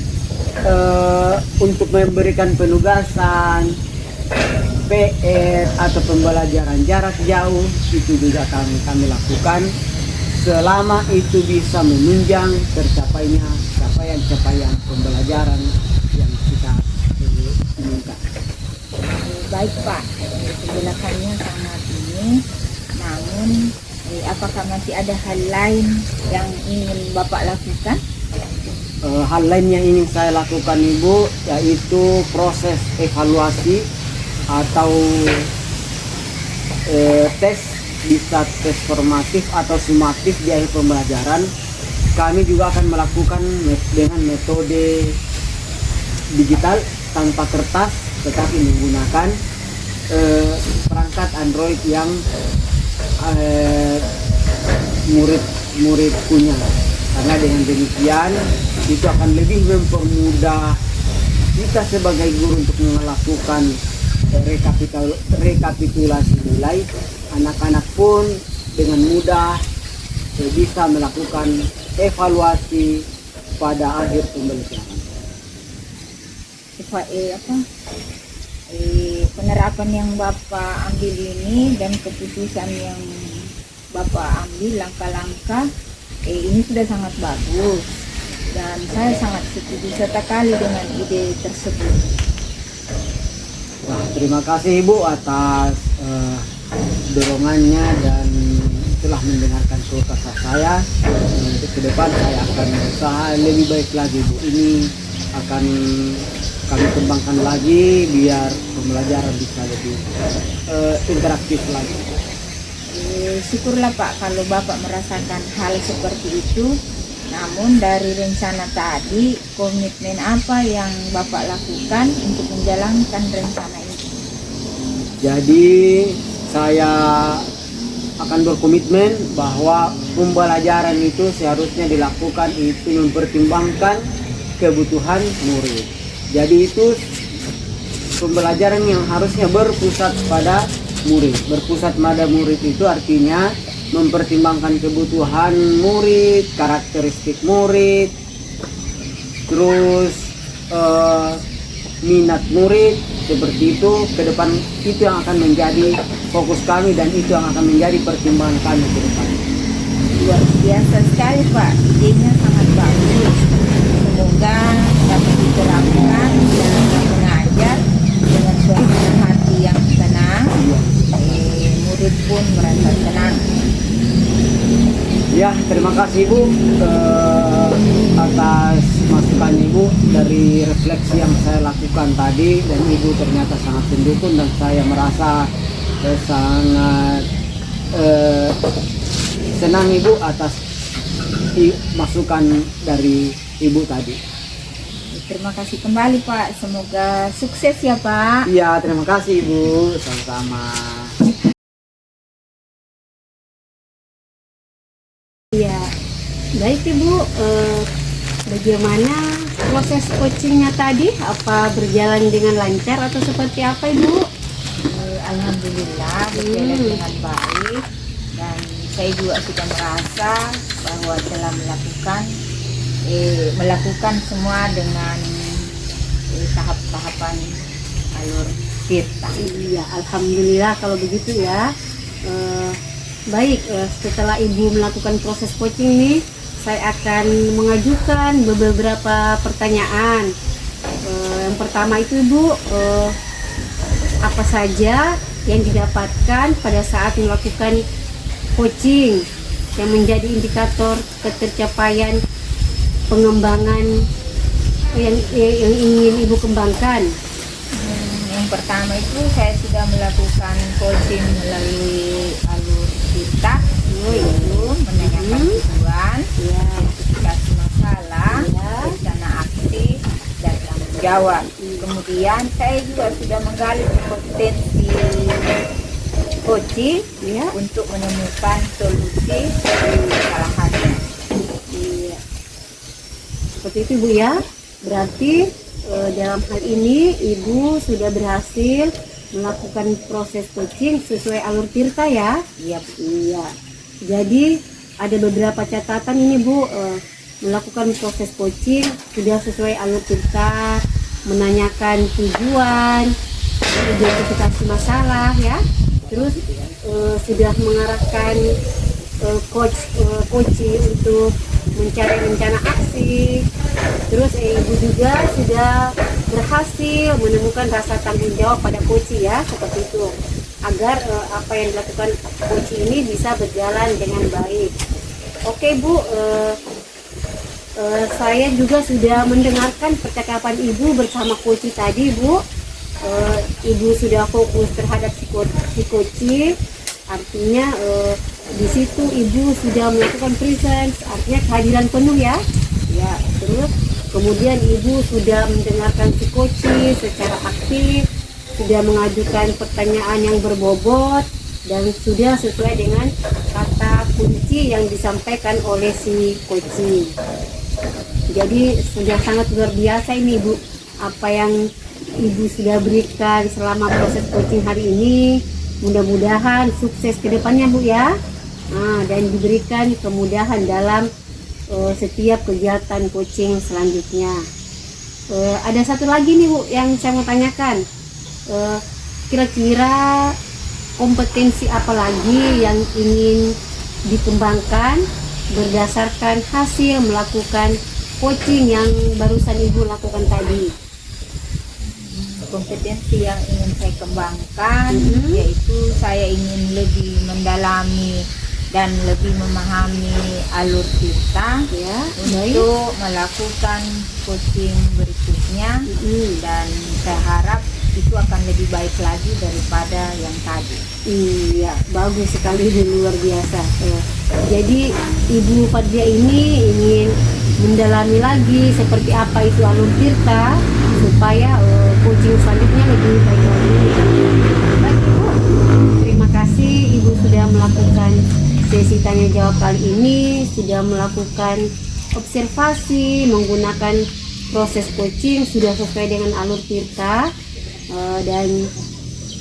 untuk memberikan penugasan, PR atau pembelajaran jarak jauh itu juga kami lakukan, selama itu bisa menunjang tercapainya capaian pembelajaran yang kita inginkan. Baik Pak, penjelasannya sangat ini. Namun apakah masih ada hal lain yang ingin Bapak lakukan? Hal lain yang ingin saya lakukan Ibu, yaitu proses evaluasi atau tes, bisa tes formatif atau sumatif di akhir pembelajaran. Kami juga akan melakukan dengan metode digital tanpa kertas, tetapi menggunakan perangkat Android yang murid punya. Karena dengan demikian itu akan lebih mempermudah kita sebagai guru untuk melakukan rekapitulasi nilai, anak-anak pun dengan mudah bisa melakukan evaluasi pada akhir pembelajaran. Penerapan yang Bapak ambil ini dan keputusan yang Bapak ambil, langkah-langkah ini sudah sangat bagus dan saya sangat setuju sekali dengan ide tersebut. Nah, terima kasih Ibu atas dorongannya dan telah mendengarkan keluh kesah saya. Untuk ke depan saya akan berusaha lebih baik lagi Bu. Ini akan kami kembangkan lagi biar pembelajaran bisa lebih interaktif lagi. Syukurlah Pak kalau Bapak merasakan hal seperti itu. Namun dari rencana tadi, komitmen apa yang Bapak lakukan untuk menjalankan rencana ini? Jadi saya akan berkomitmen bahwa pembelajaran itu seharusnya dilakukan itu mempertimbangkan kebutuhan murid. Jadi itu pembelajaran yang harusnya berpusat pada murid. Berpusat pada murid itu artinya mempertimbangkan kebutuhan murid, karakteristik murid, terus minat murid, seperti itu. Ke depan itu yang akan menjadi fokus kami dan itu yang akan menjadi pertimbangan kami ke depan. Luar biasa sekali Pak, idenya sangat bagus. Semoga dapat diterapkan dan mengajar dengan suasana hati yang tenang. Murid pun merasa tenang. Ya, terima kasih Ibu atas masukan Ibu dari refleksi yang saya lakukan tadi, dan Ibu ternyata sangat mendukung dan saya merasa sangat senang Ibu atas masukan dari Ibu tadi. Terima kasih kembali Pak, semoga sukses ya Pak. Iya, terima kasih Ibu, sama-sama. Ya, baik Ibu, bagaimana proses coachingnya tadi? Apa berjalan dengan lancar atau seperti apa Ibu? Alhamdulillah berjalan dengan baik dan saya juga sudah merasa bahwa telah melakukan semua dengan tahap-tahapan alur tirta. Iya, alhamdulillah kalau begitu ya. Baik, setelah Ibu melakukan proses coaching nih, saya akan mengajukan beberapa pertanyaan. Yang pertama itu Ibu, apa saja yang didapatkan pada saat melakukan coaching yang menjadi indikator ketercapaian pengembangan yang ingin Ibu kembangkan? Yang pertama itu saya sudah melakukan coaching melalui alur tirta, yaitu menanyakan tujuan, identifikasi masalah, rencana aktif, dan tanggung jawab. Kemudian saya juga sudah menggali potensi coaching untuk menemukan solusi dari kesalahannya. Seperti itu Bu ya. Berarti dalam hal ini Ibu sudah berhasil melakukan proses coaching sesuai alur tirta ya? Iya. Iya. Jadi ada beberapa catatan ini Bu, melakukan proses coaching sudah sesuai alur tirta, menanyakan tujuan, identifikasi masalah ya. Terus sudah mengarahkan coaching untuk mencari rencana aksi. Terus Ibu juga sudah berhasil menemukan rasa tanggung jawab pada coaching ya, seperti itu, agar apa yang dilakukan coaching ini bisa berjalan dengan baik. Oke Bu, saya juga sudah mendengarkan percakapan Ibu bersama coaching tadi Bu. Ibu sudah fokus terhadap si coaching, artinya di situ Ibu sudah melakukan presence, artinya kehadiran penuh ya. Ya, terus kemudian Ibu sudah mendengarkan si coaching secara aktif, sudah mengajukan pertanyaan yang berbobot dan sudah sesuai dengan kata kunci yang disampaikan oleh si coaching. Jadi sudah sangat luar biasa ini Bu, apa yang Ibu sudah berikan selama proses coaching hari ini. Mudah-mudahan sukses ke depannya Bu ya. Dan diberikan kemudahan dalam setiap kegiatan coaching selanjutnya. Ada satu lagi nih Bu yang saya mau tanyakan. Kira-kira kompetensi apa lagi yang ingin dikembangkan berdasarkan hasil melakukan coaching yang barusan Ibu lakukan tadi? Kompetensi yang ingin saya kembangkan yaitu saya ingin lebih mendalami dan lebih memahami alur tirta Ya, untuk melakukan coaching berikutnya, dan saya harap itu akan lebih baik lagi daripada yang tadi. Iya, bagus sekali dan luar biasa. Jadi Ibu Fadlia ini ingin mendalami lagi seperti apa itu alur tirta supaya coaching selanjutnya lebih baik lagi. Baik Ibu, terima kasih Ibu sudah melakukan sesi tanya jawab kali ini, sudah melakukan observasi menggunakan proses coaching sudah sesuai dengan alur tirta. Dan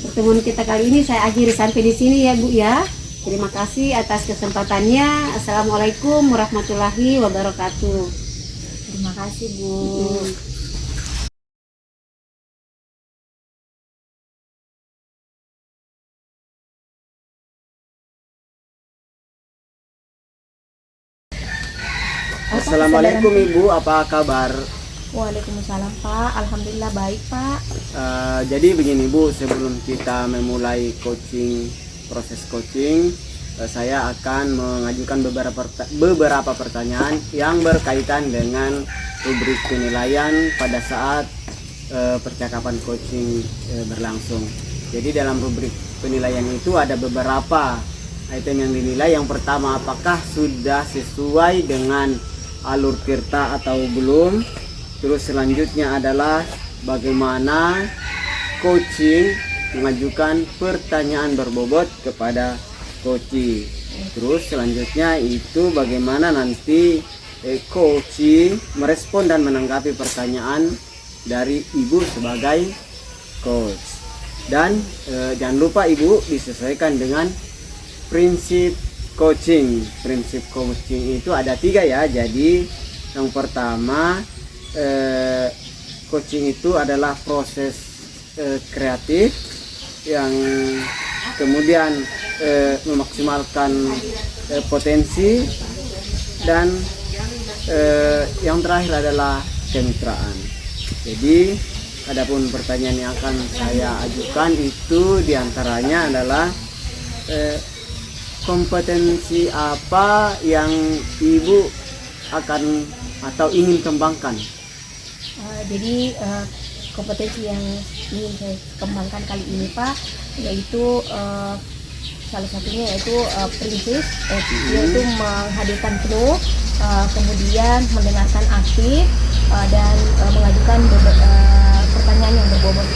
pertemuan kita kali ini saya akhiri sampai di sini ya Bu ya. Terima kasih atas kesempatannya. Assalamualaikum warahmatullahi wabarakatuh. Terima kasih Bu. Assalamualaikum Ibu, apa kabar? Waalaikumsalam Pak, alhamdulillah baik Pak. Jadi begini Bu, sebelum kita memulai proses coaching, saya akan mengajukan beberapa pertanyaan yang berkaitan dengan rubrik penilaian pada saat percakapan coaching berlangsung. Jadi dalam rubrik penilaian itu ada beberapa item yang dinilai. Yang pertama, apakah sudah sesuai dengan alur tirta atau belum. Terus selanjutnya adalah bagaimana coaching mengajukan pertanyaan berbobot kepada coaching. Terus selanjutnya itu bagaimana nanti coaching merespon dan menanggapi pertanyaan dari Ibu sebagai coach. Dan jangan lupa Ibu disesuaikan dengan prinsip coaching. Prinsip coaching itu ada 3 ya. Jadi yang pertama, coaching itu adalah proses kreatif yang kemudian memaksimalkan potensi, dan yang terakhir adalah kemitraan. Jadi adapun pertanyaan yang akan saya ajukan itu diantaranya adalah kompetensi apa yang Ibu akan atau ingin kembangkan. Jadi kompetensi yang ingin saya kembangkan kali ini Pak, yaitu salah satunya yaitu prinsip, yaitu menghadirkan penuh, kemudian mendengarkan aktif, dan mengajukan pertanyaan yang berbobot.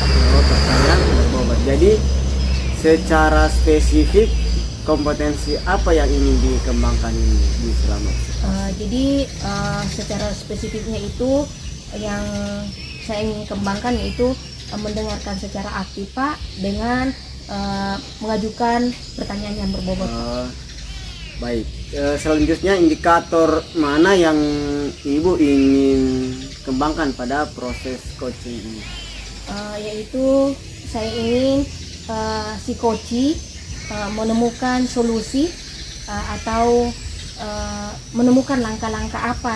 Pertanyaan berbobot. Jadi secara spesifik kompetensi apa yang ingin dikembangkan ini di selama? Jadi secara spesifiknya itu yang saya ingin kembangkan yaitu mendengarkan secara aktif Pak, dengan mengajukan pertanyaan yang berbobot. Baik, selanjutnya indikator mana yang Ibu ingin kembangkan pada proses coaching ini? Yaitu saya ingin si coach menemukan solusi atau menemukan langkah-langkah apa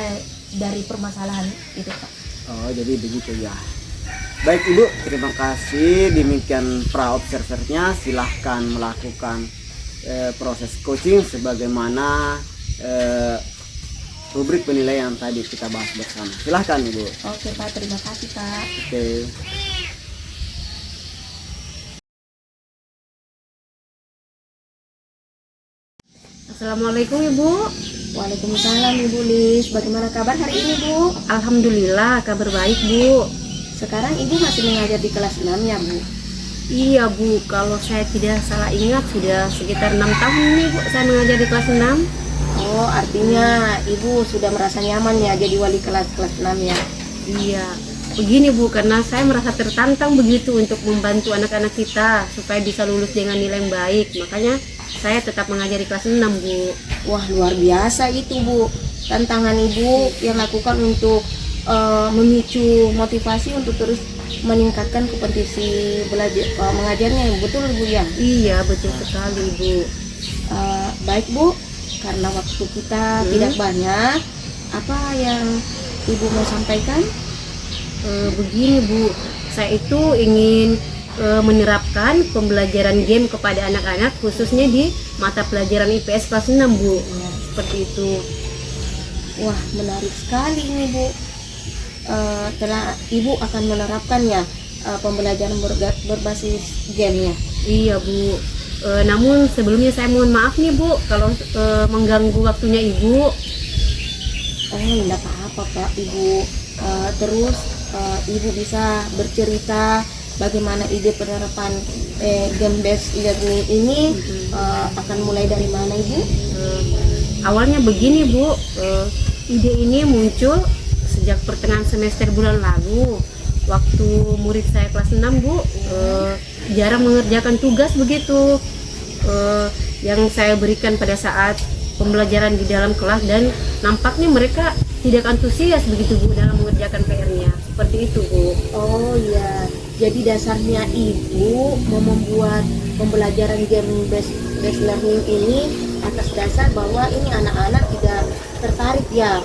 dari permasalahan itu Pak. Jadi begitu ya. Baik Ibu, terima kasih. Demikian pra-observernya. Silahkan melakukan proses coaching sebagaimana rubrik penilaian tadi kita bahas bersama. Silahkan Ibu. Oke Pak, terima kasih Pak. Oke. Assalamualaikum Ibu. Waalaikumsalam Ibu Lis. Bagaimana kabar hari ini Bu? Alhamdulillah kabar baik Bu. Sekarang Ibu masih mengajar di kelas 6 ya Bu? Iya Bu, kalau saya tidak salah ingat sudah sekitar 6 tahun nih Bu saya mengajar di kelas 6. Oh, artinya Ibu sudah merasa nyaman ya jadi wali kelas 6 ya? Iya, begini Bu, karena saya merasa tertantang begitu untuk membantu anak-anak kita supaya bisa lulus dengan nilai yang baik. Makanya saya tetap mengajari kelas 6 Bu. Wah, luar biasa itu Bu, tantangan Ibu yang lakukan untuk memicu motivasi untuk terus meningkatkan kompetisi belajar mengajarnya, betul Bu ya? Iya, betul sekali Bu. Baik Bu, karena waktu kita tidak banyak, apa yang Ibu mau sampaikan? Begini Bu, saya itu ingin menerapkan pembelajaran game kepada anak-anak khususnya di mata pelajaran IPS kelas 6 Bu. Seperti itu. Wah, menarik sekali ini Bu. Telah Ibu akan menerapkannya pembelajaran tidak gamenya. Iya Bu. Namun sebelumnya saya mohon maaf nih Bu kalau mengganggu waktunya Ibu. Enggak apa-apa Pak Ibu. Terus Ibu bisa bercerita bagaimana ide penerapan game based learning ini akan mulai dari mana Ibu? Awalnya begini Bu, ide ini muncul sejak pertengahan semester bulan lalu. Waktu murid saya kelas 6 Bu, jarang mengerjakan tugas begitu yang saya berikan pada saat pembelajaran di dalam kelas, dan nampaknya mereka tidak antusias begitu Bu dalam mengerjakan PR-nya. Seperti itu Bu. Oh iya, jadi dasarnya Ibu mau membuat pembelajaran game based learning ini atas dasar bahwa ini anak-anak tidak tertarik ya,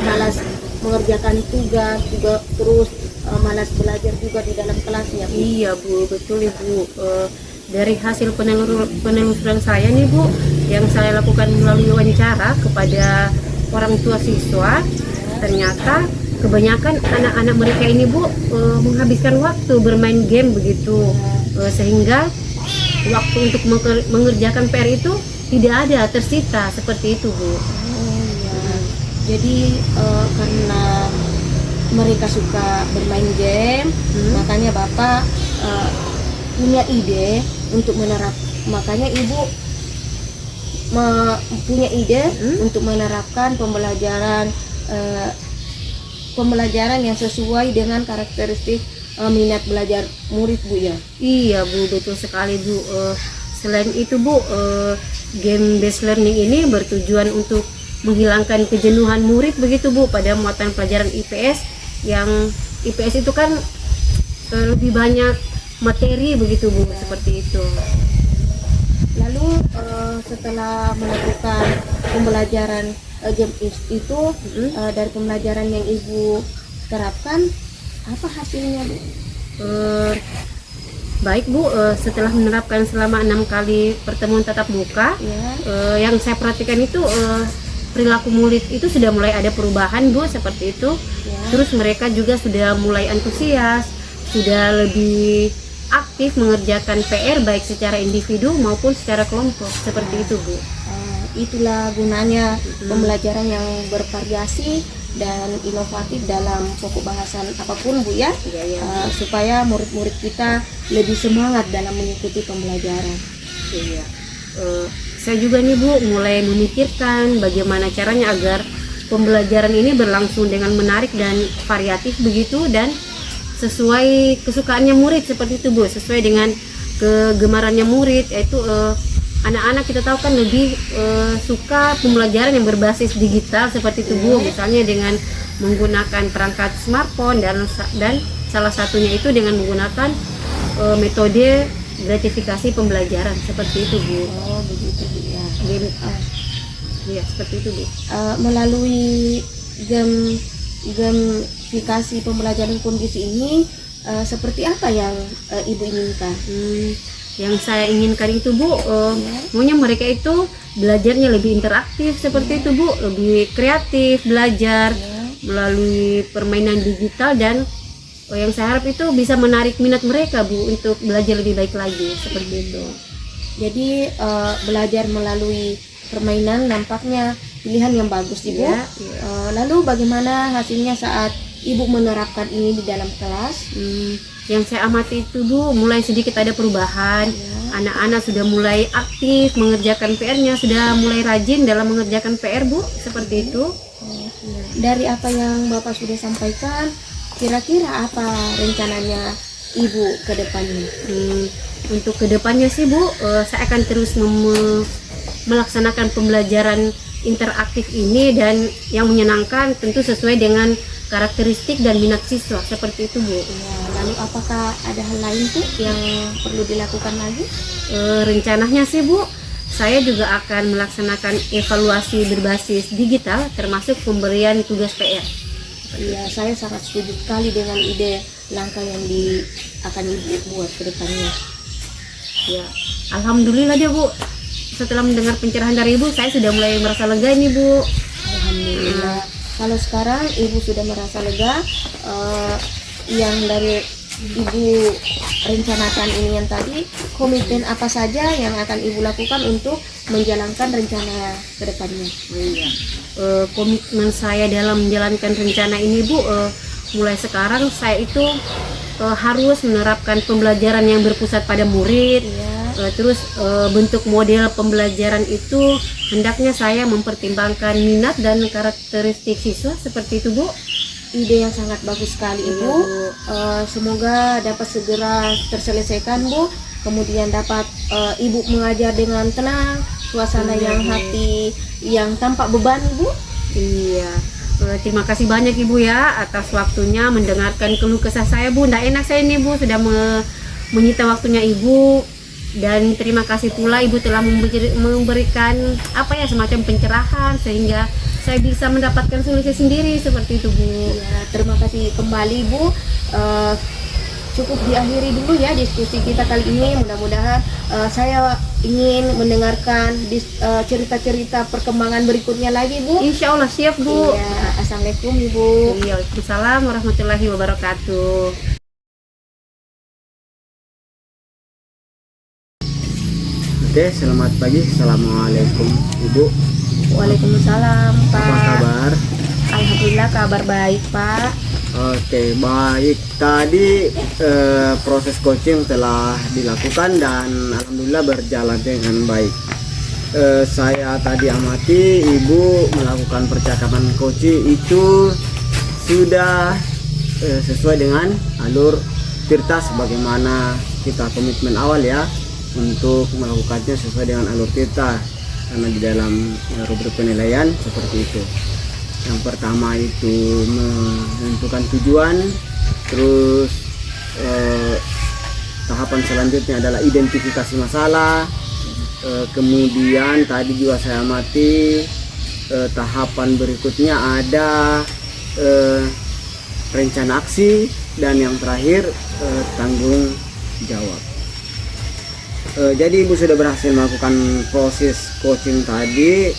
malas mengerjakan tugas juga, terus malas belajar juga di dalam kelasnya. Iya Bu, betul Ibu. Dari hasil penelusuran saya nih Bu, yang saya lakukan melalui wawancara kepada orang tua siswa, ternyata kebanyakan anak-anak mereka ini Bu menghabiskan waktu bermain game begitu, sehingga waktu untuk mengerjakan PR itu tidak ada, tersita seperti itu Bu. Oh iya. Jadi karena mereka suka bermain game, makanya Bapak punya ide untuk makanya Ibu punya ide untuk menerapkan pembelajaran yang sesuai dengan karakteristik minat belajar murid Bu ya. Iya Bu, betul sekali Bu. Selain itu Bu, game based learning ini bertujuan untuk menghilangkan kejenuhan murid begitu Bu pada muatan pelajaran IPS, yang IPS itu kan lebih banyak materi begitu Bu, seperti itu. Lalu setelah melakukan pembelajaran game itu dari pembelajaran yang Ibu terapkan, apa hasilnya Bu? Baik Bu, setelah menerapkan selama 6 kali pertemuan tatap muka, yang saya perhatikan itu perilaku murid itu sudah mulai ada perubahan Bu, seperti itu. Terus mereka juga sudah mulai antusias, sudah lebih aktif mengerjakan PR baik secara individu maupun secara kelompok, seperti itu Bu. Itulah gunanya pembelajaran yang bervariasi dan inovatif dalam pokok bahasan apapun Bu ya, supaya murid-murid kita lebih semangat dalam mengikuti pembelajaran. Iya. Saya juga nih Bu mulai memikirkan bagaimana caranya agar pembelajaran ini berlangsung dengan menarik dan variatif begitu, dan sesuai kesukaannya murid, seperti itu Bu, sesuai dengan kegemarannya murid, yaitu anak-anak kita tahu kan lebih suka pembelajaran yang berbasis digital seperti itu Bu, misalnya dengan menggunakan perangkat smartphone dan salah satunya itu dengan menggunakan metode gratifikasi pembelajaran, seperti itu Bu. Oh begitu Bu ya. Iya, seperti itu Bu. Melalui gamifikasi pembelajaran kondisi ini, seperti apa yang Ibu inginkan? Yang saya inginkan itu Bu, maunya mereka itu belajarnya lebih interaktif, seperti itu Bu, lebih kreatif belajar melalui permainan digital, dan yang saya harap itu bisa menarik minat mereka Bu untuk belajar lebih baik lagi, seperti itu. Jadi belajar melalui permainan nampaknya pilihan yang bagus Ibu. Lalu bagaimana hasilnya saat Ibu menerapkan ini di dalam kelas? Yang saya amati itu Bu, mulai sedikit ada perubahan. Anak-anak sudah mulai aktif mengerjakan PR-nya, sudah mulai rajin dalam mengerjakan PR Bu, seperti itu. Dari apa yang Bapak sudah sampaikan, Kira-kira apa rencananya Ibu ke depannya? Untuk kedepannya sih Bu, saya akan terus melaksanakan pembelajaran interaktif ini dan yang menyenangkan tentu sesuai dengan karakteristik dan minat siswa, seperti itu Bu. Ya, lalu apakah ada hal lain tuh yang perlu dilakukan lagi? Rencananya sih Bu, saya juga akan melaksanakan evaluasi berbasis digital termasuk pemberian tugas PR. Iya, saya sangat setuju sekali dengan ide langkah yang akan Ibu buat ke depannya. Ya, alhamdulillah dia Bu. Setelah mendengar pencerahan dari Ibu, saya sudah mulai merasa lega ini Bu. Alhamdulillah. Kalau sekarang Ibu sudah merasa lega, yang dari Ibu rencanakan ini yang tadi, komitmen apa saja yang akan Ibu lakukan untuk menjalankan rencana ke depannya? Komitmen saya dalam menjalankan rencana ini Bu, mulai sekarang saya itu harus menerapkan pembelajaran yang berpusat pada murid. Terus bentuk model pembelajaran itu hendaknya saya mempertimbangkan minat dan karakteristik siswa, seperti itu Bu. Ide yang sangat bagus sekali Ibu. Semoga dapat segera terselesaikan Bu. Kemudian dapat Ibu mengajar dengan tenang, suasana yang hati, yang tanpa beban Bu. Iya. Terima kasih banyak Ibu ya atas waktunya mendengarkan keluh kesah saya Bu. Nggak enak saya ini Bu sudah menyita waktunya Ibu. Dan terima kasih pula Ibu telah memberikan semacam pencerahan sehingga saya bisa mendapatkan solusi sendiri, seperti itu Bu. Ya, terima kasih kembali Bu. Cukup diakhiri dulu ya diskusi kita kali ini. Mudah-mudahan saya ingin mendengarkan cerita-cerita perkembangan berikutnya lagi Bu. Insya Allah siap Bu. Ya, assalamualaikum Ibu. Waalaikumsalam warahmatullahi wabarakatuh. Oke, selamat pagi. Assalamualaikum Ibu. Waalaikumsalam Pak. Apa kabar? Alhamdulillah kabar baik Pak. Oke, baik. Tadi proses coaching telah dilakukan dan alhamdulillah berjalan dengan baik. Saya tadi amati Ibu melakukan percakapan coaching itu sudah sesuai dengan alur Tirta sebagaimana kita komitmen awal ya, untuk melakukannya sesuai dengan alur Tirta, karena di dalam rubrik penilaian seperti itu. Yang pertama itu menentukan tujuan, terus tahapan selanjutnya adalah identifikasi masalah, kemudian tadi juga saya amati tahapan berikutnya ada rencana aksi, dan yang terakhir tanggung jawab. Jadi Ibu sudah berhasil melakukan proses coaching tadi.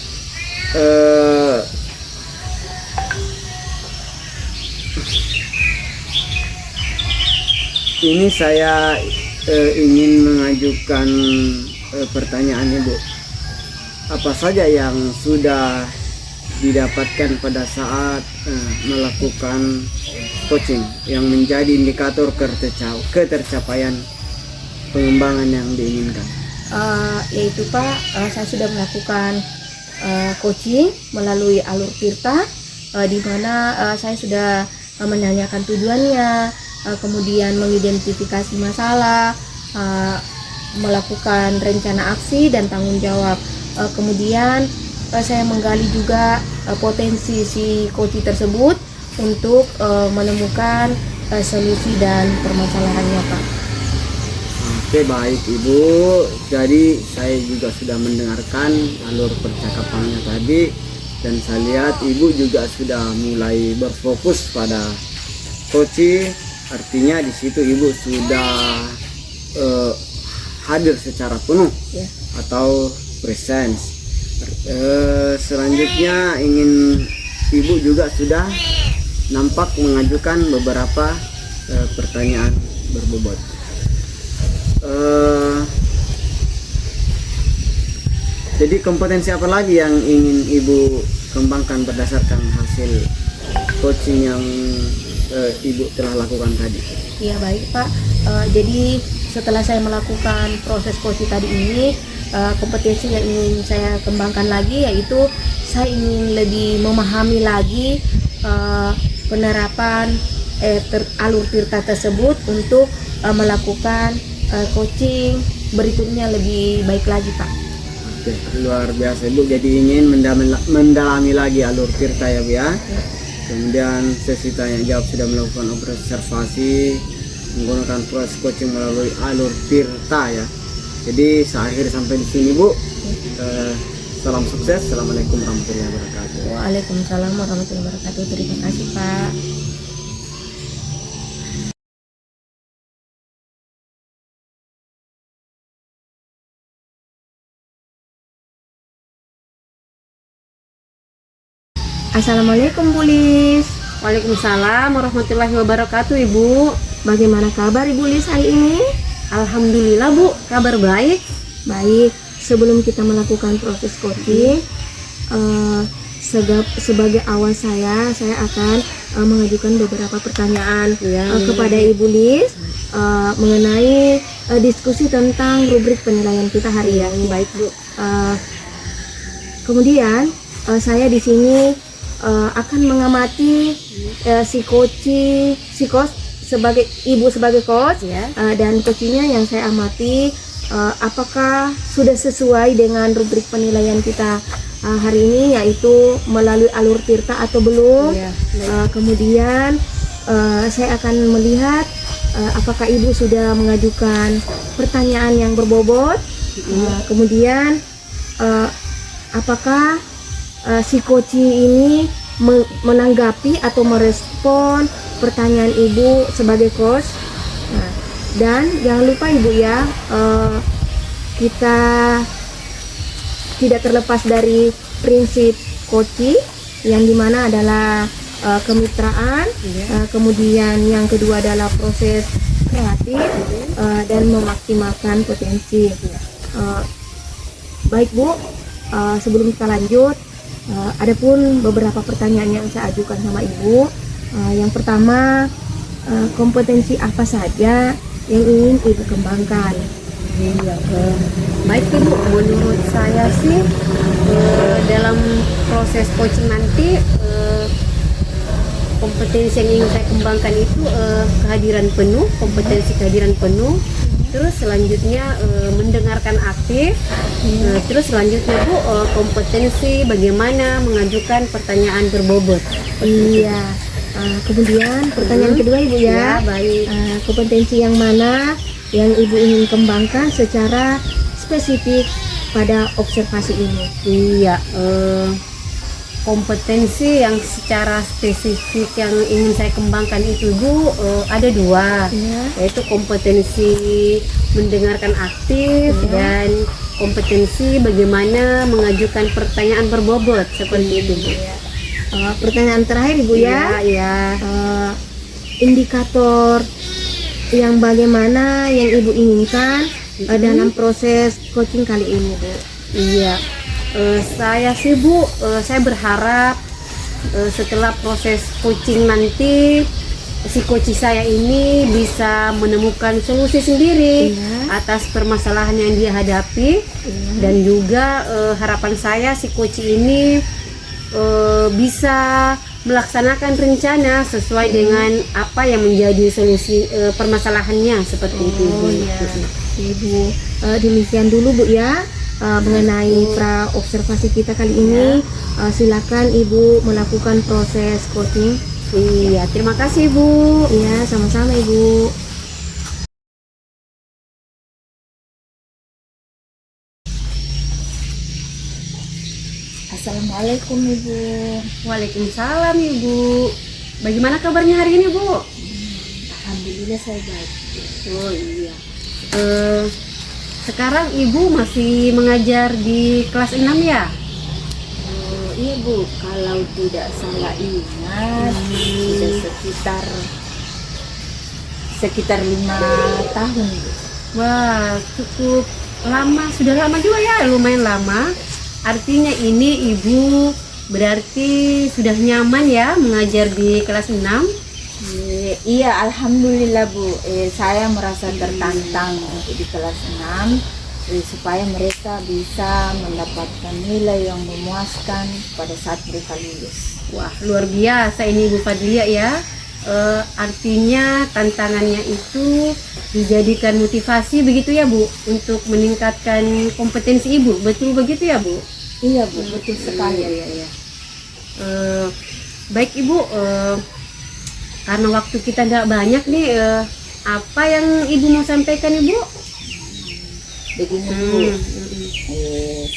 Ini saya ingin mengajukan pertanyaan Ibu. Apa saja yang sudah didapatkan pada saat melakukan coaching yang menjadi indikator ketercapaian pengembangan yang diinginkan? Yaitu Pak, saya sudah melakukan coaching melalui alur Tirta, di mana saya sudah menanyakan tujuannya, kemudian mengidentifikasi masalah, melakukan rencana aksi dan tanggung jawab. Kemudian saya menggali juga potensi si coach tersebut untuk menemukan solusi dan permasalahannya Pak. Oke, baik Ibu. Jadi saya juga sudah mendengarkan alur percakapannya tadi, dan saya lihat Ibu juga sudah mulai berfokus pada coaching. Artinya di situ Ibu sudah hadir secara penuh atau presence. Selanjutnya ingin Ibu juga sudah nampak mengajukan beberapa pertanyaan berbobot. Jadi kompetensi apa lagi yang ingin Ibu kembangkan berdasarkan hasil coaching yang Ibu telah lakukan tadi? Ya baik Pak, jadi setelah saya melakukan proses coaching tadi ini, kompetensi yang ingin saya kembangkan lagi yaitu saya ingin lebih memahami lagi penerapan alur tirta tersebut untuk melakukan coaching berikutnya lebih baik lagi, Pak. Oke, luar biasa Ibu. Jadi ingin mendalami lagi alur tirta ya Bu ya. Kemudian sesi tanya jawab sudah melakukan observasi menggunakan proses coaching melalui alur tirta ya. Jadi saya akhiri sampai di sini Bu. Salam sukses. Assalamualaikum warahmatullahi wabarakatuh. Waalaikumsalam warahmatullahi wabarakatuh. Terima kasih, Pak. Assalamualaikum Bu Lis. Waalaikumsalam warahmatullahi wabarakatuh Ibu. Bagaimana kabar Ibu Lis hari ini? Alhamdulillah Bu, kabar baik. Baik. Sebelum kita melakukan proses coaching, sebagai awal saya akan mengajukan beberapa pertanyaan kepada Ibu Lis mengenai diskusi tentang rubrik penilaian kita hari ini. Baik Bu. Kemudian saya di sini akan mengamati si coach sebagai ibu sebagai coach dan coachnya yang saya amati apakah sudah sesuai dengan rubrik penilaian kita hari ini, yaitu melalui alur tirta atau belum. Kemudian saya akan melihat apakah ibu sudah mengajukan pertanyaan yang berbobot. Kemudian apakah si coach ini menanggapi atau merespon pertanyaan ibu sebagai coach. Nah, dan jangan lupa Ibu ya, kita tidak terlepas dari prinsip coaching yang dimana adalah kemitraan, kemudian yang kedua adalah proses kreatif dan memaksimalkan potensi. Baik Bu, sebelum kita lanjut, adapun beberapa pertanyaan yang saya ajukan sama Ibu. Yang pertama, kompetensi apa saja yang ingin Ibu kembangkan? Baik Ibu, menurut saya sih dalam proses coaching nanti kompetensi yang ingin saya kembangkan itu kompetensi kehadiran penuh. Terus selanjutnya mendengarkan aktif. Terus selanjutnya Bu, kompetensi bagaimana mengajukan pertanyaan berbobot. Iya. Kemudian pertanyaan kedua Ibu ya. Baik. Kompetensi yang mana yang Ibu ingin kembangkan secara spesifik pada observasi ini? Iya. Kompetensi yang secara spesifik yang ingin saya kembangkan itu Bu, ada dua, yaitu kompetensi mendengarkan aktif dan kompetensi bagaimana mengajukan pertanyaan berbobot seperti itu Bu. Pertanyaan terakhir Ibu ya. Indikator yang bagaimana yang Ibu inginkan dalam proses coaching kali ini Bu? Iya. Saya sih Bu, saya berharap setelah proses coaching nanti si coach saya ini bisa menemukan solusi sendiri atas permasalahan yang dia hadapi, dan juga harapan saya si coach ini bisa melaksanakan rencana sesuai dengan apa yang menjadi solusi permasalahannya seperti itu Bu. Ibu, demikian dulu Bu ya. Mengenai pra observasi kita kali ini, silakan Ibu melakukan proses coaching. Iya, terima kasih Bu. Iya, sama-sama Ibu. Assalamualaikum Ibu. Waalaikumsalam Ibu. Bagaimana kabarnya hari ini Bu? Alhamdulillah saya baik. Oh iya. Sekarang Ibu masih mengajar di kelas 6 ya? Iya Bu, kalau tidak salah ingat sudah sekitar 5 tahun Bu. Wah, cukup lama, sudah lama juga ya, lumayan lama. Artinya ini Ibu berarti sudah nyaman ya mengajar di kelas 6? Iya, alhamdulillah Bu. Saya merasa tertantang untuk di kelas 6 supaya mereka bisa mendapatkan nilai yang memuaskan pada saat mereka lulus. Wah, luar biasa ini Ibu Fadlia ya. artinya tantangannya itu dijadikan motivasi begitu ya Bu untuk meningkatkan kompetensi Ibu, betul begitu ya Bu? Iya Bu, betul sekali. Iya. Baik Ibu, karena waktu kita tidak banyak nih, apa yang Ibu mau sampaikan Ibu? Begini Bu,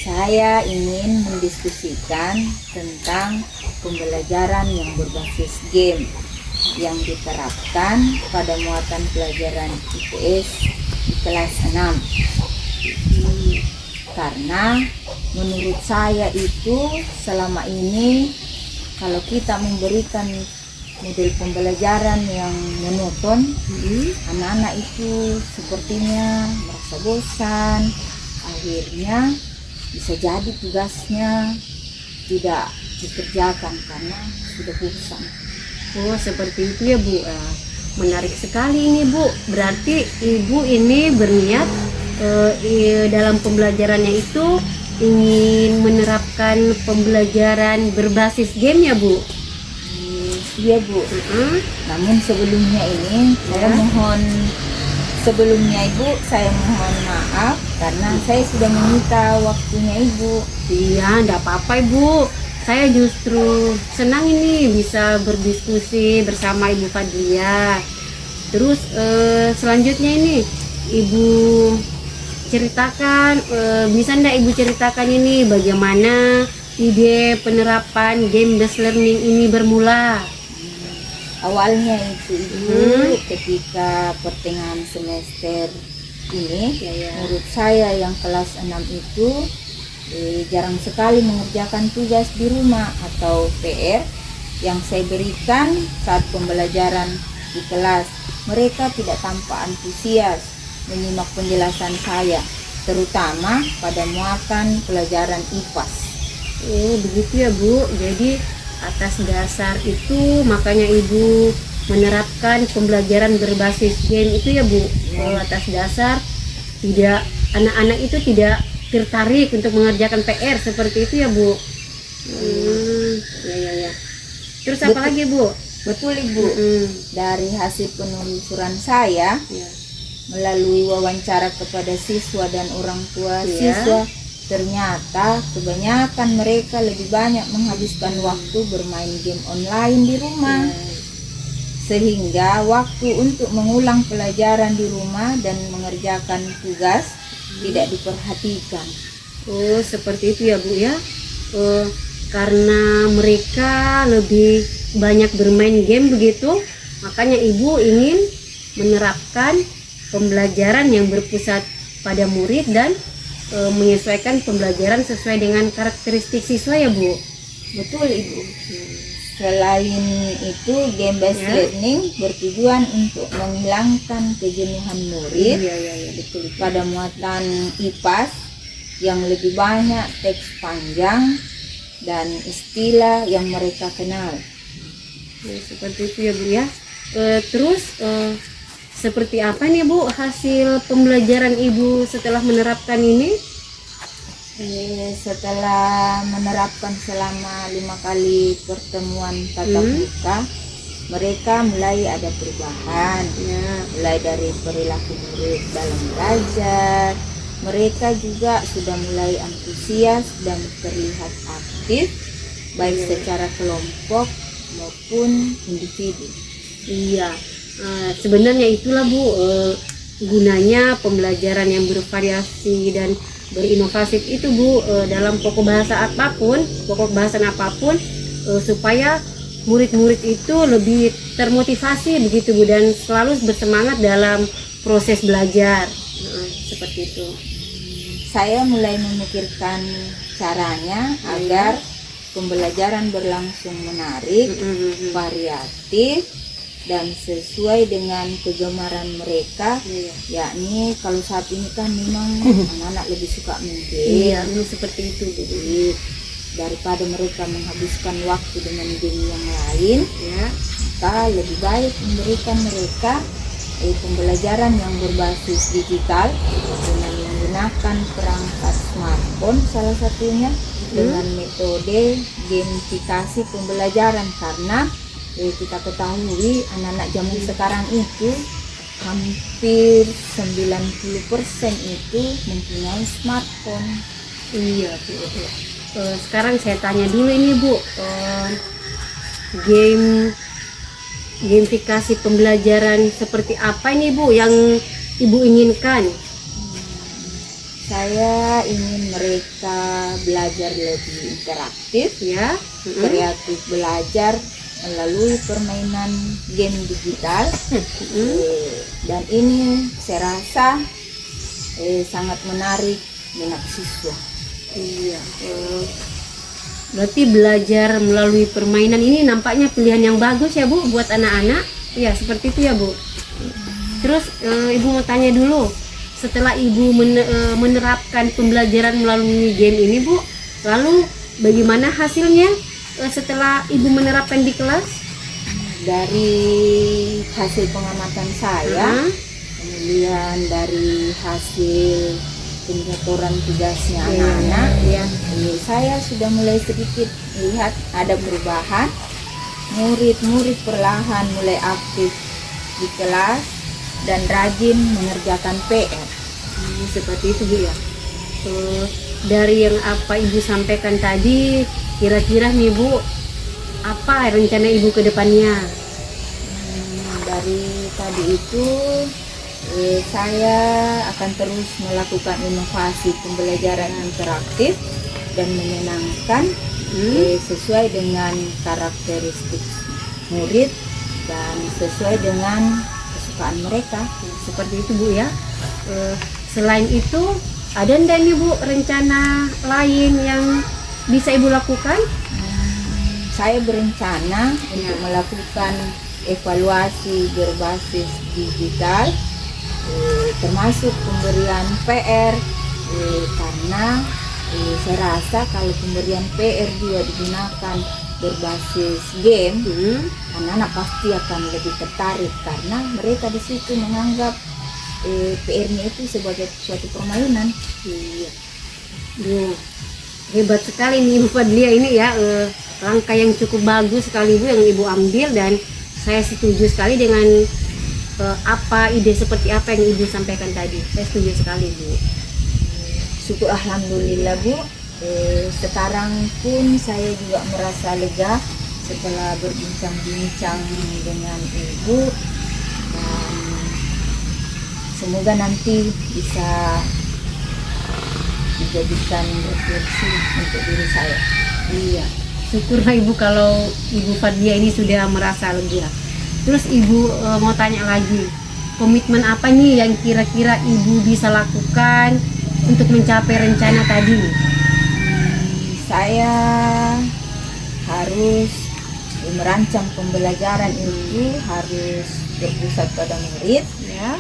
saya ingin mendiskusikan tentang pembelajaran yang berbasis game yang diterapkan pada muatan pelajaran IPS di kelas 6. Karena menurut saya itu selama ini kalau kita memberikan model pembelajaran yang monoton, anak-anak itu sepertinya merasa bosan, akhirnya bisa jadi tugasnya tidak dikerjakan karena sudah bosan. Oh seperti itu ya Bu. Menarik sekali ini Bu. Berarti Ibu ini berniat dalam pembelajarannya itu ingin menerapkan pembelajaran berbasis game ya Bu? Iya Bu. Namun sebelumnya ini sebelumnya Ibu saya mohon maaf karena saya sudah menyita waktunya Ibu. Iya, enggak apa-apa Ibu. Saya justru senang ini bisa berdiskusi bersama Ibu Fadlia. Terus selanjutnya ini Ibu ceritakan, bisa enggak Ibu ceritakan ini bagaimana ide penerapan game based learning ini bermula? Awalnya itu Ibu ketika pertengahan semester ini, menurut saya yang kelas 6 itu jarang sekali mengerjakan tugas di rumah atau PR yang saya berikan saat pembelajaran di kelas. Mereka tidak tampak antusias menyimak penjelasan saya, terutama pada muatan pelajaran IPAS. Oh begitu ya Bu. Jadi atas dasar itu makanya Ibu menerapkan pembelajaran berbasis game itu ya Bu. Atas dasar tidak anak-anak itu tidak tertarik untuk mengerjakan PR seperti itu ya Bu. Ya. Terus apa lagi Bu? Betul Ibu. Dari hasil penelusuran saya melalui wawancara kepada siswa dan orang tua siswa, ternyata kebanyakan mereka lebih banyak menghabiskan waktu bermain game online di rumah. Sehingga waktu untuk mengulang pelajaran di rumah dan mengerjakan tugas tidak diperhatikan. Oh seperti itu ya Bu ya. Karena mereka lebih banyak bermain game begitu, makanya Ibu ingin menerapkan pembelajaran yang berpusat pada murid dan menyesuaikan pembelajaran sesuai dengan karakteristik siswa ya Bu. Betul Ibu. Selain itu, game based learning bertujuan untuk menghilangkan kejenuhan murid pada muatan IPAS yang lebih banyak teks panjang dan istilah yang mereka kenal. Seperti itu ya Bu ya. Terus seperti apa nih Bu hasil pembelajaran Ibu setelah menerapkan ini? Setelah menerapkan selama 5 kali pertemuan tatap muka, mereka mulai ada perubahan, mulai dari perilaku murid dalam belajar. Mereka juga sudah mulai antusias dan terlihat aktif, baik secara kelompok maupun individu. Iya, sebenarnya itulah Bu gunanya pembelajaran yang bervariasi dan berinovasi itu Bu, dalam pokok bahasan apapun supaya murid-murid itu lebih termotivasi begitu Bu, dan selalu bersemangat dalam proses belajar. Seperti itu. Saya mulai memikirkan caranya agar pembelajaran berlangsung menarik, variatif, dan sesuai dengan kegemaran mereka. Yakni kalau saat ini kan memang anak-anak lebih suka main game. Seperti itu Bu. Jadi daripada mereka menghabiskan waktu dengan game yang lain, maka lebih baik memberikan mereka pembelajaran yang berbasis digital dengan menggunakan perangkat smartphone salah satunya, dengan metode gamifikasi pembelajaran, karena kita ketahui anak-anak zaman sekarang itu hampir 90% itu mempunyai smartphone. Iya Bu. Sekarang saya tanya dulu ini Bu, gamifikasi pembelajaran seperti apa ini Bu yang Ibu inginkan? Saya ingin mereka belajar lebih interaktif, Ya. kreatif belajar melalui permainan game digital. Dan ini saya rasa sangat menarik minat siswa. Iya. Berarti belajar melalui permainan ini nampaknya pilihan yang bagus ya Bu buat anak-anak. Ya seperti itu ya Bu. Terus Ibu mau tanya dulu, setelah Ibu menerapkan pembelajaran melalui game ini Bu, lalu bagaimana hasilnya setelah Ibu menerapkan di kelas? Dari hasil pengamatan saya, kemudian dari hasil penyetoran tugasnya anak-anak, saya sudah mulai sedikit lihat ada perubahan. Murid-murid perlahan mulai aktif di kelas dan rajin mengerjakan PR. Seperti itu Bu ya. Dari yang apa Ibu sampaikan tadi, kira-kira nih Bu, apa rencana Ibu ke depannya? Dari tadi itu saya akan terus melakukan inovasi pembelajaran interaktif dan menyenangkan sesuai dengan karakteristik murid dan sesuai dengan kesukaan mereka. Seperti itu Bu ya. Selain itu, ada enggak nih Bu rencana lain yang bisa Ibu lakukan? Saya berencana untuk melakukan evaluasi berbasis digital, termasuk pemberian PR, karena saya rasa kalau pemberian PR juga digunakan berbasis game, anak-anak pasti akan lebih tertarik karena mereka di situ menganggap PR-nya itu sebagai suatu permainan. Iya. Duh, hebat sekali nih Ibu Fadlia ini ya, langkah yang cukup bagus sekali Bu yang Ibu ambil, dan saya setuju sekali dengan apa ide seperti apa yang Ibu sampaikan tadi. Saya setuju sekali Bu. Syukur alhamdulillah Bu. Sekarang pun saya juga merasa lega setelah berbincang-bincang dengan Ibu, dan semoga nanti bisa dijadikan refleksi untuk diri saya. Iya, syukurlah Ibu kalau Ibu Fadlia ini sudah merasa lega. Terus Ibu mau tanya lagi, komitmen apa nih yang kira-kira Ibu bisa lakukan untuk mencapai rencana tadi? Saya harus merancang pembelajaran itu harus berpusat pada murid, Ya.